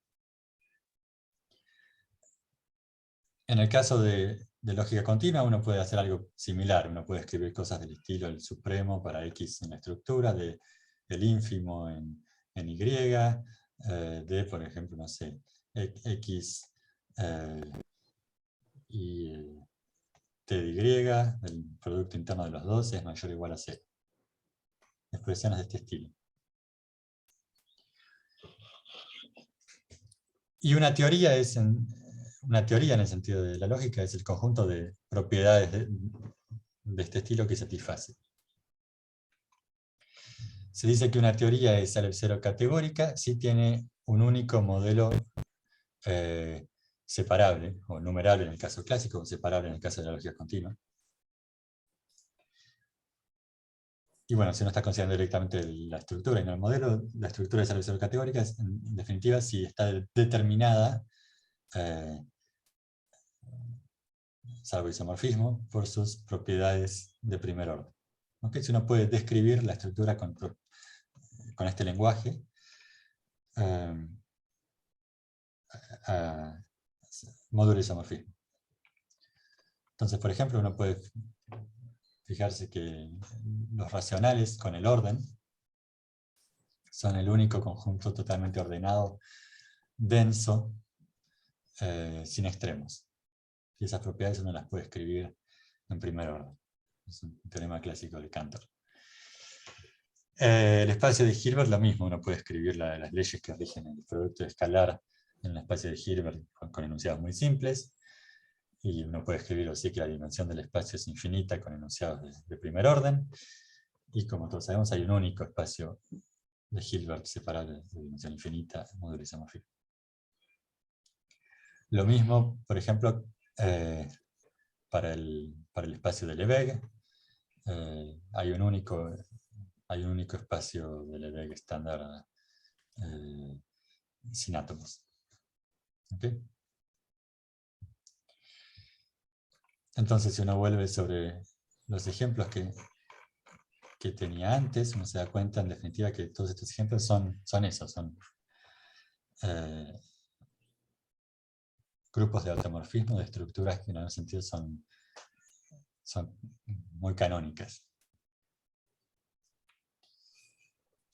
En el caso de lógica continua, uno puede hacer algo similar. Uno puede escribir cosas del estilo el supremo para X en la estructura, el ínfimo en Y, de, por ejemplo, no sé, X y T de Y, el producto interno de los dos es mayor o igual a 0. Expresiones de este estilo. Y una teoría en el sentido de la lógica es el conjunto de propiedades de este estilo que satisface. Se dice que una teoría es cero categórica si tiene un único modelo separable, o numerable en el caso clásico, o separable en el caso de la lógica continua. Y bueno, si uno está considerando directamente la estructura y no el modelo, la estructura es cero categórica, en definitiva, si está determinada, salvo isomorfismo, por sus propiedades de primer orden. ¿Okay? Si uno puede describir la estructura con este lenguaje, módulo isomorfismo. Entonces, por ejemplo, uno puede fijarse que los racionales con el orden son el único conjunto totalmente ordenado, denso, sin extremos. Y esas propiedades uno las puede escribir en primer orden. Es un teorema clásico de Cantor. El espacio de Hilbert, lo mismo, uno puede escribir las leyes que rigen el producto escalar en el espacio de Hilbert con enunciados muy simples, y uno puede escribir así que la dimensión del espacio es infinita con enunciados de primer orden, y como todos sabemos hay un único espacio de Hilbert separable de dimensión infinita, módulo isomorfismo. Lo mismo, por ejemplo, para el espacio de Lebesgue, hay un único espacio de Lebesgue estándar sin átomos. ¿Okay? Entonces, si uno vuelve sobre los ejemplos que tenía antes, uno se da cuenta en definitiva que todos estos ejemplos son grupos de automorfismo de estructuras que en algún sentido son muy canónicas.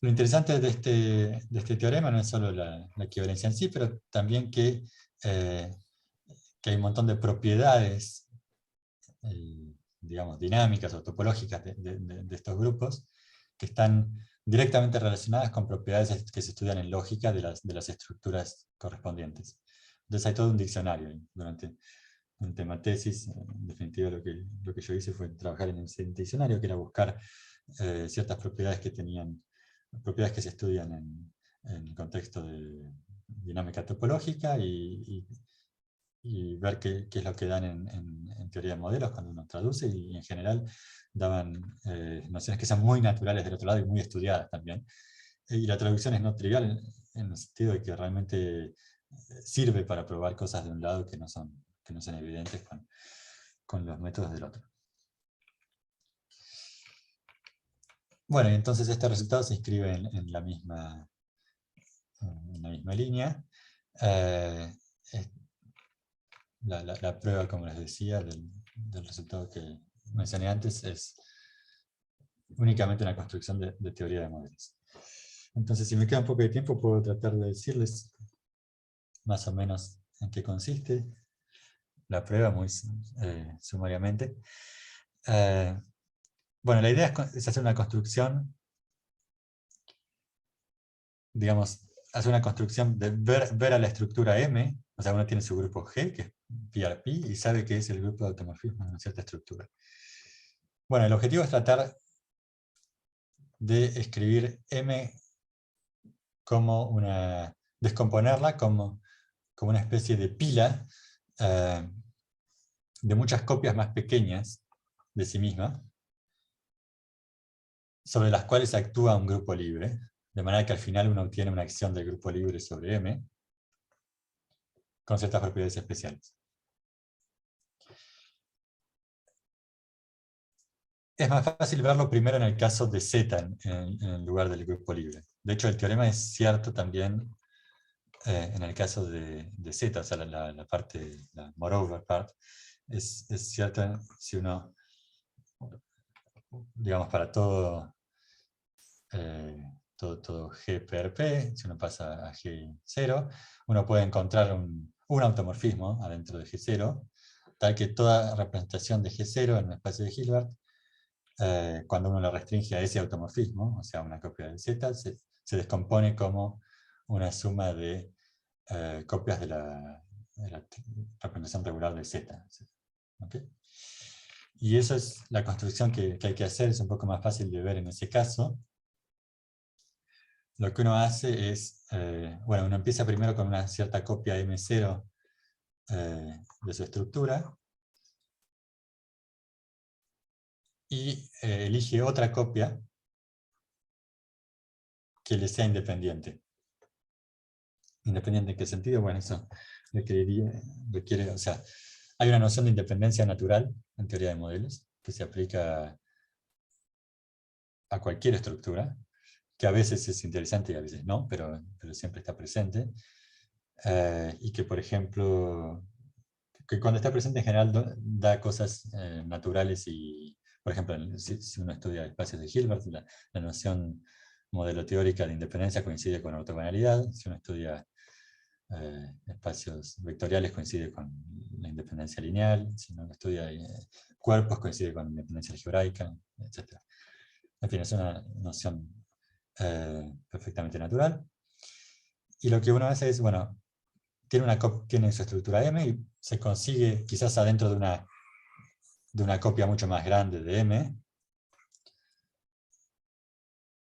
Lo interesante de este teorema no es solo la equivalencia en sí, pero también que hay un montón de propiedades, digamos, dinámicas o topológicas de estos grupos que están directamente relacionadas con propiedades que se estudian en lógica de las estructuras correspondientes. Entonces hay todo un diccionario. Durante mi tesis, en definitiva lo que yo hice fue trabajar en un diccionario que era buscar ciertas propiedades propiedades que se estudian en el contexto de dinámica topológica y ver qué es lo que dan en teoría de modelos cuando uno traduce, y en general daban nociones que son muy naturales del otro lado y muy estudiadas también. Y la traducción es no trivial en el sentido de que realmente sirve para probar cosas de un lado que no son evidentes con los métodos del otro. Bueno, y entonces este resultado se inscribe en la misma línea. La prueba, como les decía, del resultado que mencioné antes es únicamente una construcción de teoría de modelos. Entonces, si me queda un poco de tiempo, puedo tratar de decirles más o menos en qué consiste. la prueba muy sumariamente. Bueno, la idea es hacer una construcción, digamos, hacer una construcción de ver a la estructura M, o sea, uno tiene su grupo G, que es PRP, y sabe que es el grupo de automorfismo de una cierta estructura. Bueno, el objetivo es tratar de escribir M como descomponerla como una especie de pila de muchas copias más pequeñas de sí misma, sobre las cuales actúa un grupo libre, de manera que al final uno obtiene una acción del grupo libre sobre M, con ciertas propiedades especiales. Es más fácil verlo primero en el caso de Z, en lugar del grupo libre. De hecho, el teorema es cierto también en el caso de Z, o sea, la parte, la moreover part, es cierta si uno, digamos, para todo G per P, si uno pasa a G0, uno puede encontrar un automorfismo adentro de G0, tal que toda representación de G0 en un espacio de Hilbert, cuando uno lo restringe a ese automorfismo, o sea, una copia del Z, se descompone como una suma de copias de la representación regular de Z. ¿Okay? Y eso es la construcción que hay que hacer, es un poco más fácil de ver en ese caso. Lo que uno hace es, bueno, uno empieza primero con una cierta copia M0 de su estructura, y elige otra copia que le sea independiente. ¿Independiente en qué sentido? Bueno, eso requiere, o sea, hay una noción de independencia natural en teoría de modelos, que se aplica a cualquier estructura, que a veces es interesante y a veces no, pero siempre está presente. Y que, por ejemplo, que cuando está presente en general da cosas naturales y, por ejemplo, si uno estudia espacios de Hilbert, la noción modelo teórica de independencia coincide con ortogonalidad. Si uno estudia espacios vectoriales coincide con la independencia lineal. Si uno estudia cuerpos coincide con la independencia algebraica, etc. En fin, es una noción perfectamente natural. Y lo que uno hace es, bueno, tiene su estructura M y se consigue quizás adentro de una copia mucho más grande de M,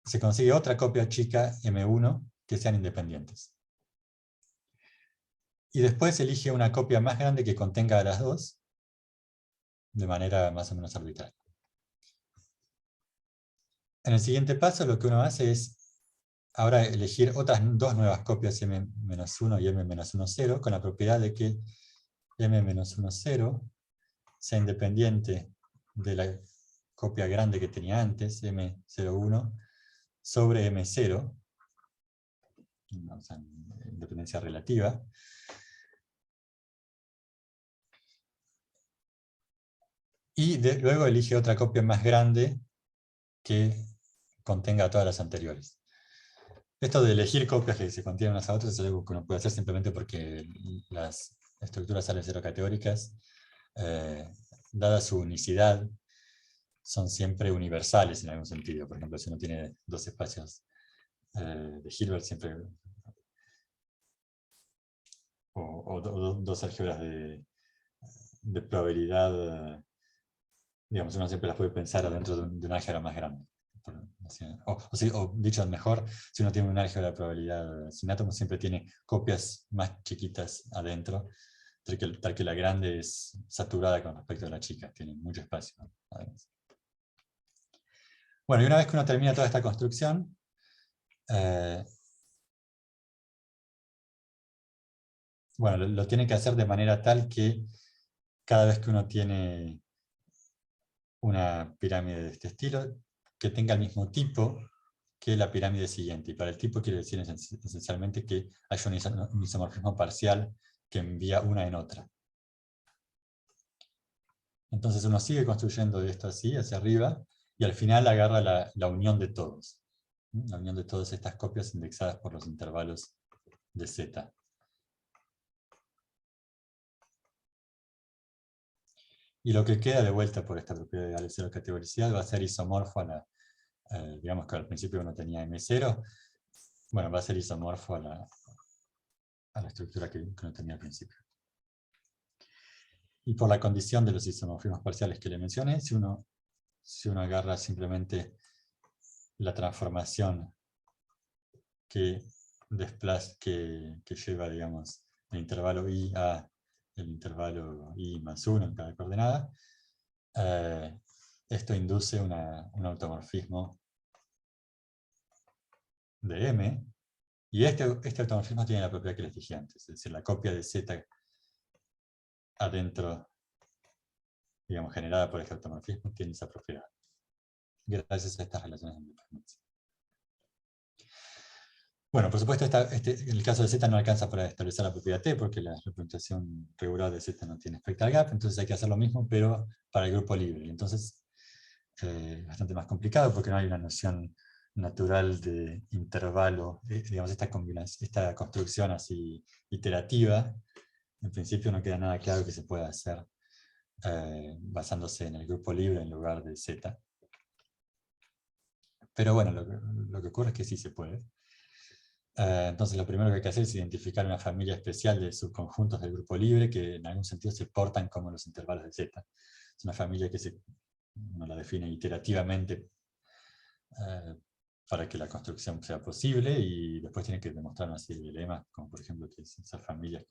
se consigue otra copia chica M1 que sean independientes. Y después elige una copia más grande que contenga a las dos, de manera más o menos arbitraria. En el siguiente paso lo que uno hace es ahora elegir otras dos nuevas copias M-1 y M-10 con la propiedad de que M-10 sea independiente de la copia grande que tenía antes, M01, sobre M0, o sea, independencia relativa. Y luego elige otra copia más grande que contenga todas las anteriores. Esto de elegir copias que se contienen unas a otras es algo que uno puede hacer simplemente porque las estructuras L0 categóricas, dada su unicidad, son siempre universales en algún sentido. Por ejemplo, si uno tiene dos espacios de Hilbert, siempre, o dos álgebras de probabilidad, digamos, uno siempre las puede pensar adentro de un álgebra más grande. O dicho mejor, si uno tiene un álgebra de probabilidad sin átomos, siempre tiene copias más chiquitas adentro, tal que la grande es saturada con respecto a la chica, tiene mucho espacio, además. Bueno, y una vez que uno termina toda esta construcción, bueno, lo tiene que hacer de manera tal que cada vez que uno tiene una pirámide de este estilo, que tenga el mismo tipo que la pirámide siguiente. Y para el tipo quiere decir esencialmente que hay un isomorfismo parcial que envía una en otra. Entonces uno sigue construyendo esto así, hacia arriba, y al final agarra la unión de todos. La unión de todas estas copias indexadas por los intervalos de Z. Y lo que queda de vuelta por esta propiedad de cero categoricidad va a ser isomorfo a la, digamos que al principio uno tenía M0, bueno, va a ser isomorfo a la estructura que uno tenía al principio. Y por la condición de los isomorfismos parciales que le mencioné, si uno agarra simplemente la transformación que lleva, digamos, el intervalo I a el intervalo I más 1 en cada coordenada, esto induce un automorfismo de M, y este automorfismo tiene la propiedad que les dije antes, es decir, la copia de Z adentro, digamos, generada por este automorfismo, tiene esa propiedad, gracias a estas relaciones de independencia. Bueno, por supuesto, en el caso de Z no alcanza para establecer la propiedad T, porque la representación regular de Z no tiene spectral gap, entonces hay que hacer lo mismo, pero para el grupo libre. Y entonces es bastante más complicado, porque no hay una noción natural de intervalo, digamos, esta construcción así iterativa. En principio no queda nada claro que se pueda hacer basándose en el grupo libre en lugar de Z. Pero bueno, lo que ocurre es que sí se puede. Entonces lo primero que hay que hacer es identificar una familia especial de subconjuntos del grupo libre que en algún sentido se portan como los intervalos de Z. Es una familia que uno la define iterativamente para que la construcción sea posible, y después tiene que demostrar una serie de lemas, como por ejemplo que esas familias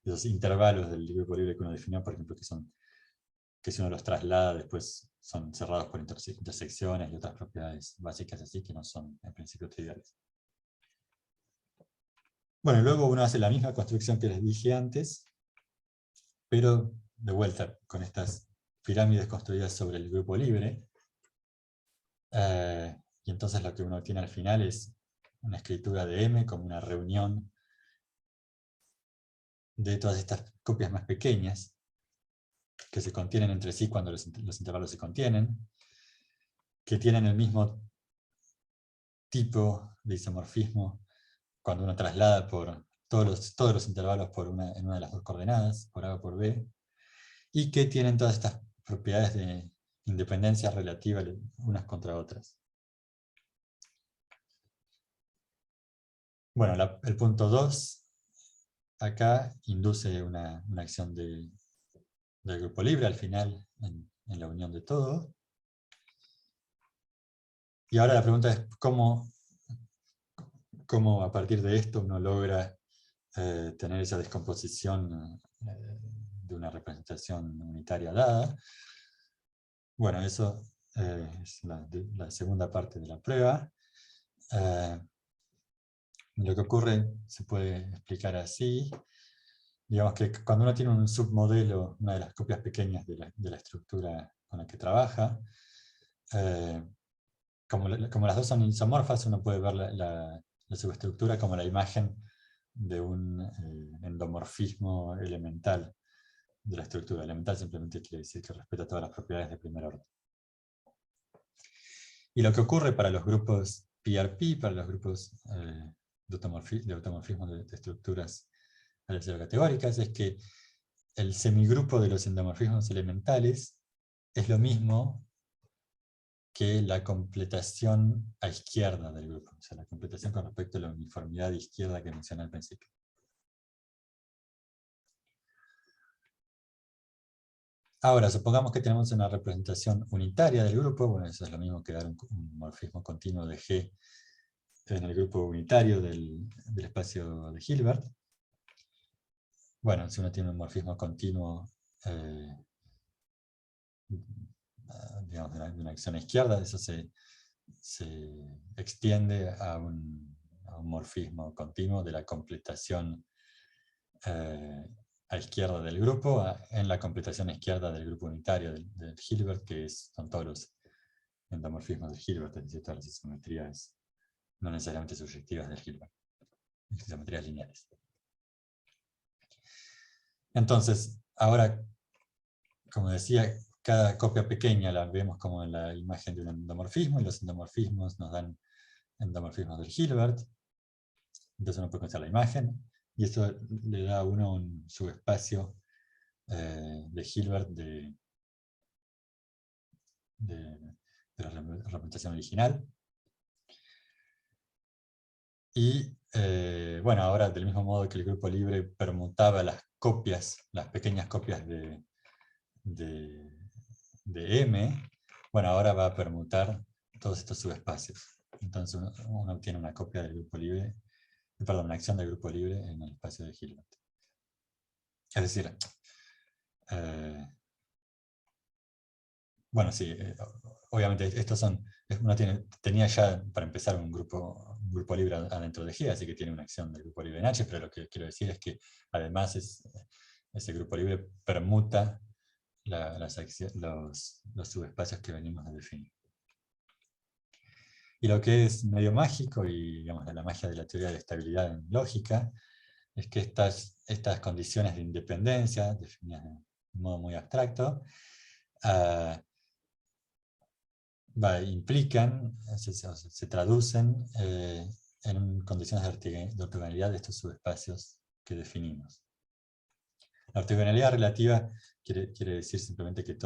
esos intervalos del grupo libre que uno definió, por ejemplo, que si uno los traslada después son cerrados por intersecciones y otras propiedades básicas así que no son en principio triviales. Bueno, luego uno hace la misma construcción que les dije antes, pero de vuelta con estas pirámides construidas sobre el grupo libre. Y entonces lo que uno tiene al final es una escritura de M como una reunión de todas estas copias más pequeñas que se contienen entre sí cuando los intervalos se contienen, que tienen el mismo tipo de isomorfismo cuando uno traslada por todos los intervalos en una de las dos coordenadas, por A o por B, y que tienen todas estas propiedades de independencia relativa unas contra otras. Bueno, el punto 2 acá induce una acción del grupo libre al final en la unión de todo. Y ahora la pregunta es cómo a partir de esto uno logra tener esa descomposición de una representación unitaria dada. Bueno, eso es la segunda parte de la prueba. Lo que ocurre se puede explicar así. Digamos que cuando uno tiene un submodelo, una de las copias pequeñas de la estructura con la que trabaja, como las dos son isomorfas, uno puede ver la subestructura como la imagen de un endomorfismo elemental de la estructura. Elemental simplemente quiere decir que respeta todas las propiedades de primer orden. Y lo que ocurre para los grupos PRP, para los grupos de automorfismo de estructuras categóricas, es que el semigrupo de los endomorfismos elementales es lo mismo que la completación a izquierda del grupo, o sea, la completación con respecto a la uniformidad de izquierda que mencioné al principio. Ahora, supongamos que tenemos una representación unitaria del grupo. Bueno, eso es lo mismo que dar un morfismo continuo de G en el grupo unitario del espacio de Hilbert. Bueno, si uno tiene un morfismo continuo digamos, de una acción a izquierda, eso se extiende a un morfismo continuo de la completación a izquierda del grupo, en la completación a izquierda del grupo unitario del Hilbert, que son todos los endomorfismos de Hilbert, es decir, todas las isometrías no necesariamente subjetivas del Hilbert, isometrías lineales. Entonces, ahora, como decía, cada copia pequeña la vemos como en la imagen de un endomorfismo, y los endomorfismos nos dan endomorfismos del Hilbert. Entonces uno puede considerar la imagen, y esto le da a uno un subespacio de Hilbert de la representación original. Y bueno, ahora del mismo modo que el grupo libre permutaba las copias, las pequeñas copias de M, bueno, ahora va a permutar todos estos subespacios. Entonces uno obtiene una copia del grupo libre, perdón, una acción del grupo libre en el espacio de Hilbert. Es decir, bueno, sí, obviamente estos son, uno tenía ya para empezar un grupo libre adentro de G, así que tiene una acción del grupo libre en H, pero lo que quiero decir es que además ese grupo libre permuta los subespacios que venimos a definir. Y lo que es medio mágico, y digamos, la magia de la teoría de estabilidad en lógica, es que estas condiciones de independencia, definidas de un modo muy abstracto, implican, se traducen en condiciones de ortogonalidad de estos subespacios que definimos. La ortogonalidad relativa quiere decir simplemente que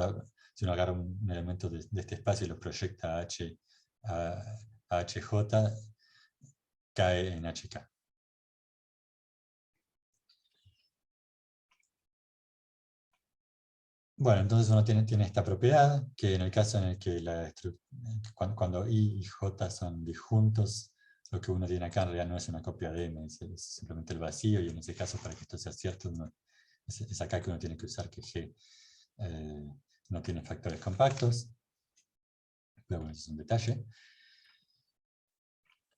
si uno agarra un elemento de este espacio y lo proyecta a HJ, cae en HK. Bueno, entonces uno tiene esta propiedad, que en el caso en el que cuando I y J son disjuntos, lo que uno tiene acá en realidad no es una copia de M, es simplemente el vacío, y en ese caso, para que esto sea cierto, es acá que uno tiene que usar que G no tiene factores compactos. Pero bueno, eso es un detalle.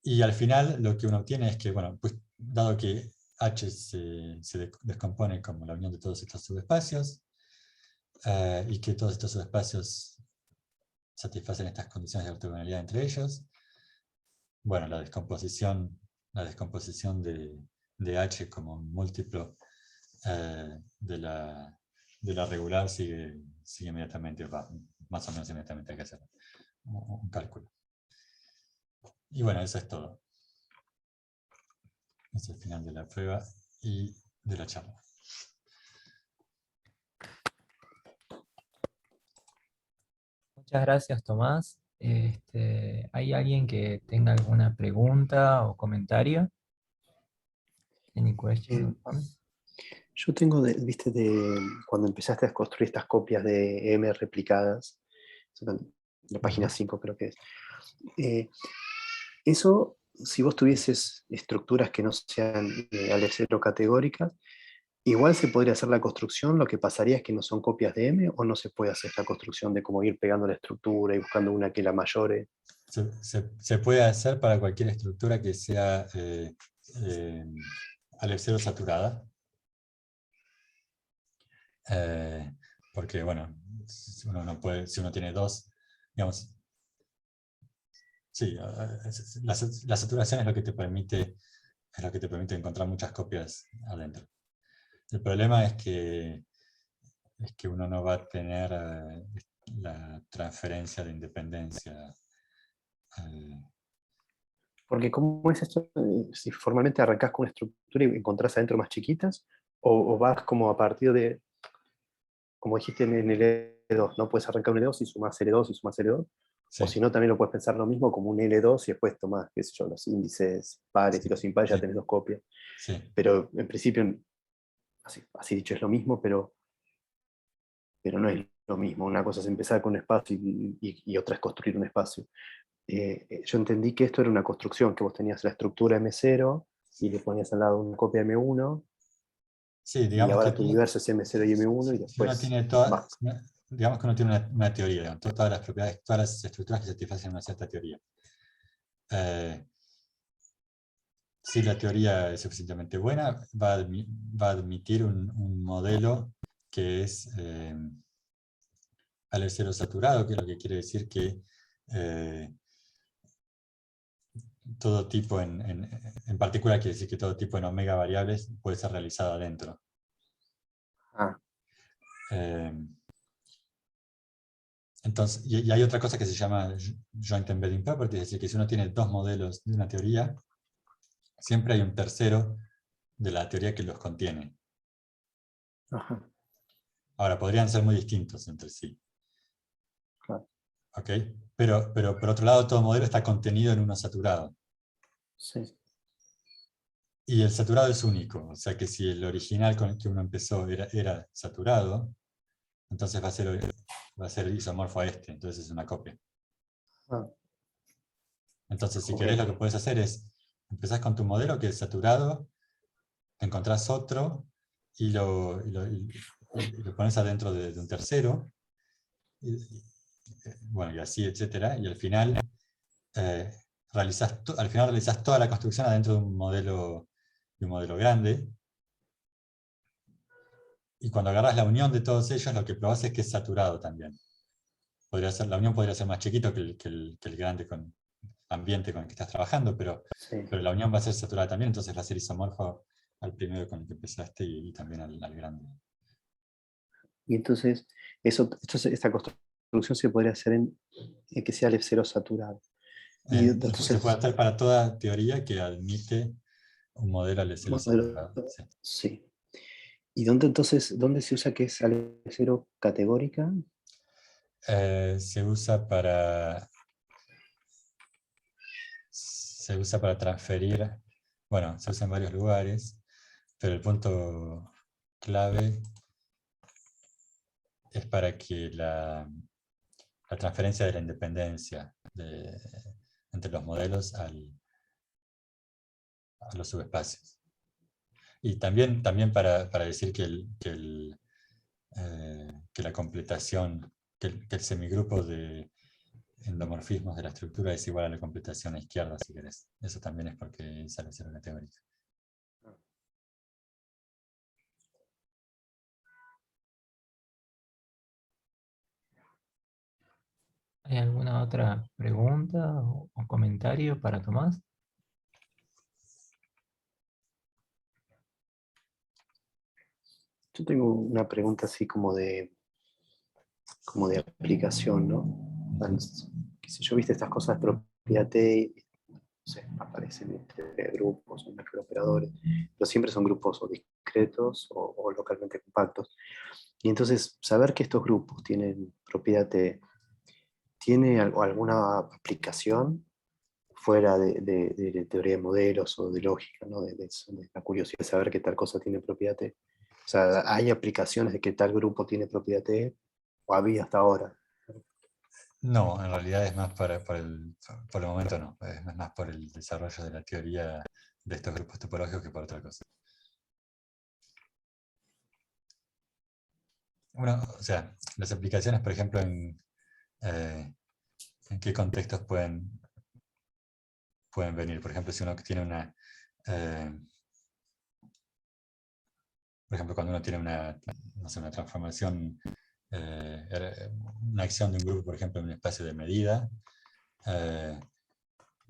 Y al final lo que uno obtiene es que, bueno, pues dado que H se descompone como la unión de todos estos subespacios, y que todos estos subespacios satisfacen estas condiciones de ortogonalidad entre ellos, bueno, la descomposición de H como un múltiplo de la regular sigue inmediatamente, más o menos inmediatamente hay que hacer un cálculo. Y bueno, eso es todo. Es el final de la prueba y de la charla. Muchas gracias, Tomás. ¿Hay alguien que tenga alguna pregunta o comentario? Any question or comment? Yo tengo, viste, cuando empezaste a construir estas copias de M replicadas, la página 5 creo que es. Eso, si vos tuvieses estructuras que no sean L0 categóricas, igual se podría hacer la construcción, lo que pasaría es que no son copias de M, o no se puede hacer la construcción de cómo ir pegando la estructura y buscando una que la mayore. Se puede hacer para cualquier estructura que sea L0 saturada. Porque, bueno, si uno tiene dos, digamos, sí, la saturación es lo que te permite encontrar muchas copias adentro. El problema es que uno no va a tener la transferencia de independencia. Porque ¿cómo es esto? Si formalmente arrancás con una estructura y encontrás adentro más chiquitas, o vas como a partir de, como dijiste en el L2, ¿no? Puedes arrancar un L2 y sumás L2 y sumás L2. Sí. O si no, también lo puedes pensar lo mismo como un L2 y después tomás, qué sé yo, los índices pares y los impares, ya tenés dos copias. Sí. Pero en principio, así dicho, es lo mismo, pero no es lo mismo. Una cosa es empezar con un espacio y otra es construir un espacio. Yo entendí que esto era una construcción, que vos tenías la estructura M0 y le ponías al lado una copia M1. Sí, y ahora tu universo es M0 y M1 y después... digamos que uno tiene una teoría, todas las propiedades, todas las estructuras que satisfacen una cierta teoría. Si la teoría es suficientemente buena, va a admitir un modelo que es L0 saturado, que es lo que quiere decir que todo tipo en particular quiere decir que todo tipo en omega variables puede ser realizado adentro. Entonces, y hay otra cosa que se llama joint embedding property, es decir, que si uno tiene dos modelos de una teoría, siempre hay un tercero de la teoría que los contiene. Ajá. Ahora, podrían ser muy distintos entre sí. Claro. ¿Ok? Pero por otro lado, todo modelo está contenido en uno saturado. Sí. Y el saturado es único. O sea que si el original con el que uno empezó era saturado, entonces va a ser isomorfo a este. Entonces es una copia. Ah, Entonces, si ok. querés, lo que puedes hacer es, empezás con tu modelo que es saturado, encontrás otro y lo pones adentro de un tercero, bueno, y así, etcétera, y al final realizás toda la construcción adentro de un modelo grande, y cuando agarras la unión de todos ellos, lo que probás es que es saturado también. La unión podría ser más chiquito que el grande ambiente con el que estás trabajando, pero Sí. la unión va a ser saturada también, entonces va a ser isomorfo al primero con el que empezaste y también al grande. Y entonces, esta construcción se podría hacer en que sea el F0 saturado. Y entonces, Se puede hacer para toda teoría que admite un modelo al F0 modelo, saturado. Sí. sí. ¿Y dónde se usa que es al F0 categórica? Se usa para transferir, bueno, se usa en varios lugares, pero el punto clave es para que la transferencia de la independencia entre los modelos a los subespacios. Y también para decir que la completación, que el semigrupo de endomorfismos de la estructura es igual a la completación a izquierda, si querés. Eso también es porque es la cero categórica. ¿Hay alguna otra pregunta o comentario para Tomás? Yo tengo una pregunta así como de aplicación, ¿no? Qué sé yo, viste estas cosas de propiedad T, no sé, aparecen entre grupos o macrooperadores, pero siempre son grupos o discretos o localmente compactos. Y entonces, saber que estos grupos tienen propiedad T, ¿tiene alguna aplicación fuera de teoría de modelos o de lógica, ¿no? De la curiosidad de saber que tal cosa tiene propiedad T? O sea, ¿hay aplicaciones de que tal grupo tiene propiedad T? ¿O había hasta ahora? No, en realidad es más por el momento no, es más por el desarrollo de la teoría de estos grupos topológicos que por otra cosa. Bueno, o sea, las aplicaciones, por ejemplo, en qué contextos pueden venir. Por ejemplo, si uno tiene por ejemplo, cuando uno tiene no sé, una transformación, una acción de un grupo, por ejemplo, en un espacio de medida,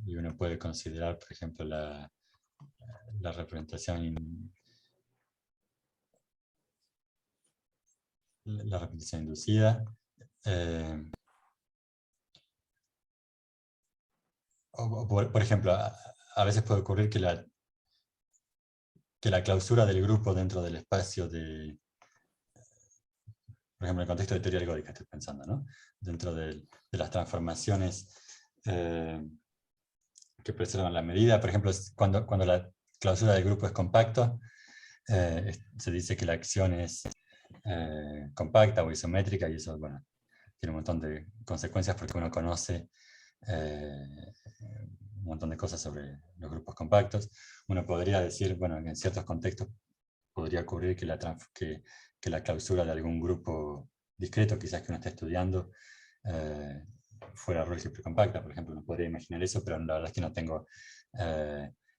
y uno puede considerar, por ejemplo, la representación inducida. Por ejemplo, a veces puede ocurrir que la clausura del grupo dentro del espacio por ejemplo, en el contexto de teoría algórica estoy pensando, ¿no? Dentro de las transformaciones que preservan la medida, por ejemplo, cuando la clausura del grupo es compacto, se dice que la acción es compacta o isométrica, y eso, bueno, tiene un montón de consecuencias porque uno conoce un montón de cosas sobre los grupos compactos. Uno podría decir, bueno, que en ciertos contextos podría ocurrir que la clausura de algún grupo discreto, quizás que uno esté estudiando, fuera Röhlke precompacta, por ejemplo. Uno podría imaginar eso, pero la verdad es que no tengo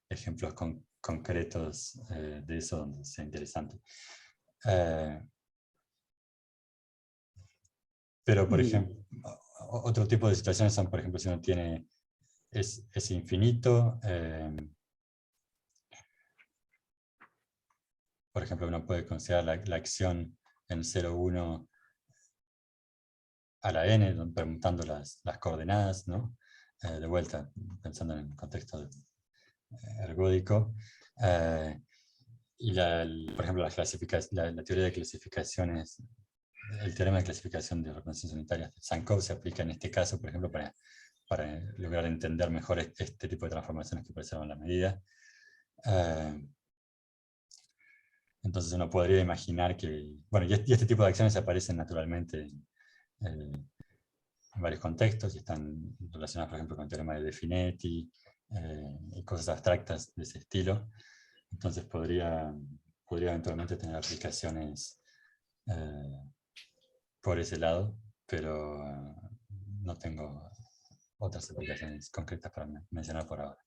ejemplos concretos de eso donde sea interesante. Pero, por ejemplo, otro tipo de situaciones son, por ejemplo, si uno es infinito, por ejemplo, uno puede considerar la acción en 0,1 a la n, permutando las coordenadas, ¿no? De vuelta, pensando en el contexto ergódico. Y por ejemplo, la teoría de clasificaciones el teorema de clasificación de representaciones unitarias de Sankov se aplica en este caso, por ejemplo, para lograr entender mejor este tipo de transformaciones que preservan la medida. Entonces uno podría imaginar que, bueno, y este tipo de acciones aparecen naturalmente en varios contextos y están relacionadas, por ejemplo, con el teorema de De Finetti y cosas abstractas de ese estilo. Entonces podría eventualmente tener aplicaciones por ese lado, pero no tengo otras aplicaciones concretas para mencionar por ahora.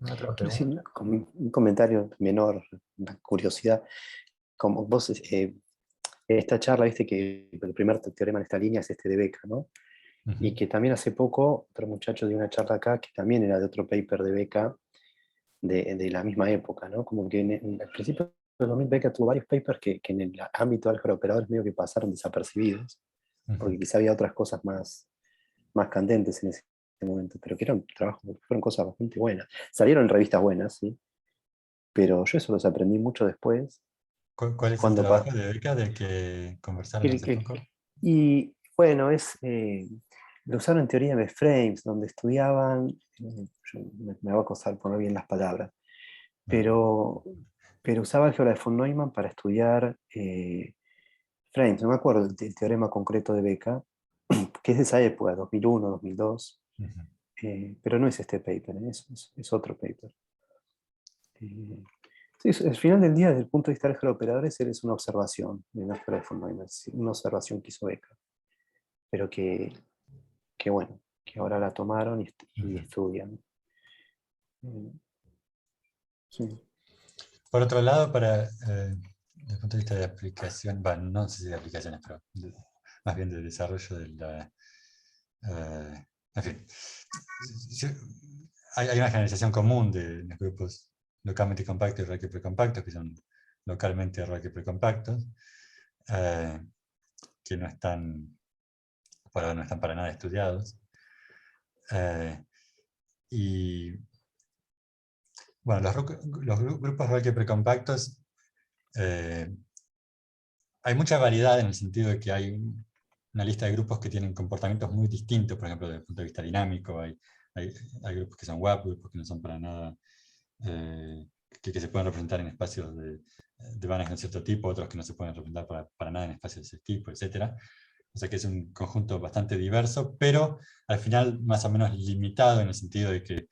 ¿Otra Sí, pregunta? como un comentario menor, una curiosidad. Como vos, esta charla, viste que el primer teorema en esta línea es este de Beca, ¿no? Ujú. Y que también hace poco otro muchacho dio una charla acá que también era de otro paper de Beca de la misma época, ¿no? Como que al principio de 2000 Beca tuvo varios papers que en el ámbito de álgebra de operadores medio que pasaron desapercibidos, porque Ujú. quizá había otras cosas más candentes en ese momento, pero que eran trabajos, fueron cosas bastante buenas. Salieron en revistas buenas, sí, pero yo eso los aprendí mucho después, ¿Cuál es el cuando trabajo de Beca del que conversaron hace poco? y bueno, lo usaron en teoría de frames, donde estudiaban, me va a costar poner bien las palabras, No. pero usaba álgebra de von Neumann para estudiar frames, no me acuerdo del teorema concreto de Beca, que es de esa época, 2001, 2002, Ujú. pero no es este paper, es otro paper. Sí, al final del día, desde el punto de vista de álgebra de operadores, él es una observación de la álgebra de von Neumann, sí, una observación que hizo Beca, pero que bueno, que ahora la tomaron y Ujú. estudian. Eh, sí. Por otro lado, desde el punto de vista de aplicación, bueno, no sé si de aplicaciones, pero más bien de desarrollo de la... en fin, sí, hay una generalización común de los grupos localmente compactos y realmente precompactos, que son localmente realmente precompactos, eh, que no están, por ahora no están para nada estudiados. Y bueno, los grupos realmente precompactos, hay mucha variedad en el sentido de que hay una lista de grupos que tienen comportamientos muy distintos, por ejemplo, desde el punto de vista dinámico, hay grupos que son WAP, grupos que no son para nada, que se pueden representar en espacios de Banach de un cierto tipo, otros que no se pueden representar para nada en espacios de ese tipo, etc. O sea que es un conjunto bastante diverso, pero al final más o menos limitado en el sentido de que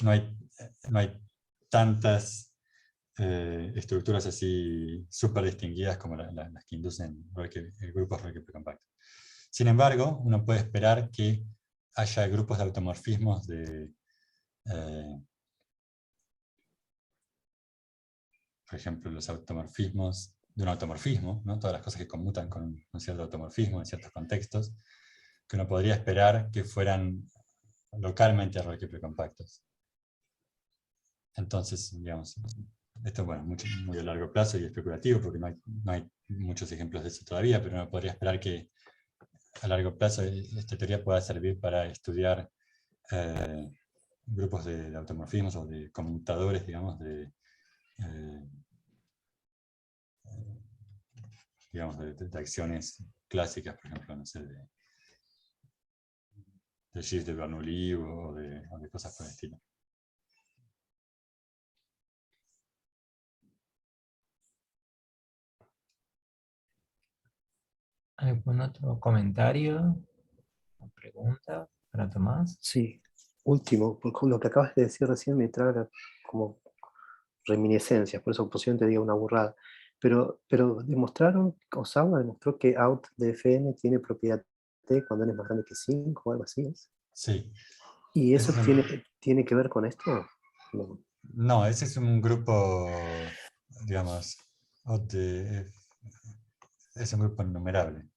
no hay tantas estructuras así súper distinguidas como las que inducen grupos Roque precompactos. Sin embargo, uno puede esperar que haya grupos de automorfismos por ejemplo, los automorfismos de un automorfismo, ¿no? Todas las cosas que conmutan con un cierto automorfismo en ciertos contextos, que uno podría esperar que fueran localmente Roque precompactos. Entonces, digamos, esto bueno, muy a largo plazo y especulativo, porque no hay muchos ejemplos de eso todavía, pero uno podría esperar que a largo plazo esta teoría pueda servir para estudiar grupos de automorfismos o de conmutadores, digamos, digamos de acciones clásicas, por ejemplo, no sé, de Gilles de Bernoulli o de cosas por el estilo. ¿Algún otro comentario o pregunta para Tomás? Sí, último, porque lo que acabas de decir recién me trae como reminiscencias, por eso posiblemente diga una burrada. Pero demostraron, Osawa demostró que out de Fn tiene propiedad T cuando n es más grande que 5 o algo así. ¿Es? Sí. ¿Y Ese eso es un, tiene que ver con esto? No. no, ese es un grupo, digamos, es un grupo innumerable.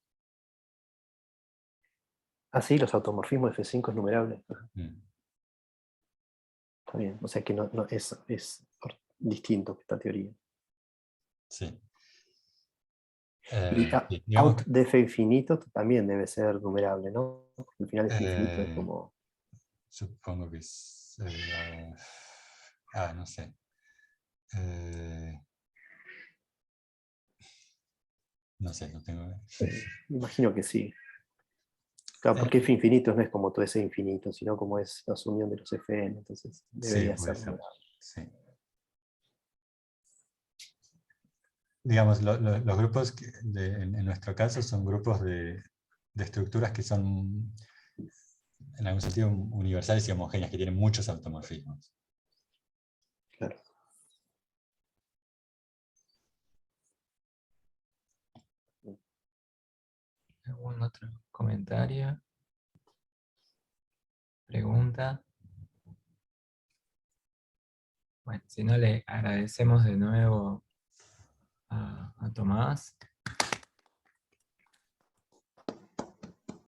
Ah, sí, los automorfismos de F5 es numerable. Mm. Está bien, o sea que no es distinto que esta teoría. Sí. Y Sí, digamos out que, de F infinito también debe ser numerable, ¿no? Al final F infinito es eh, como... supongo que es, no sé. No sé, no tengo... Me imagino que sí. Claro, porque F infinito no es como todo ese infinito, sino como es la unión de los Fn, entonces debería puede ser ser. numerado. Sí. Digamos, los grupos en nuestro caso son grupos de estructuras que son, en algún sentido, universales y homogéneas, que tienen muchos automorfismos. Claro. ¿Algún otro comentario? ¿Pregunta? Bueno, si no, le agradecemos de nuevo a Tomás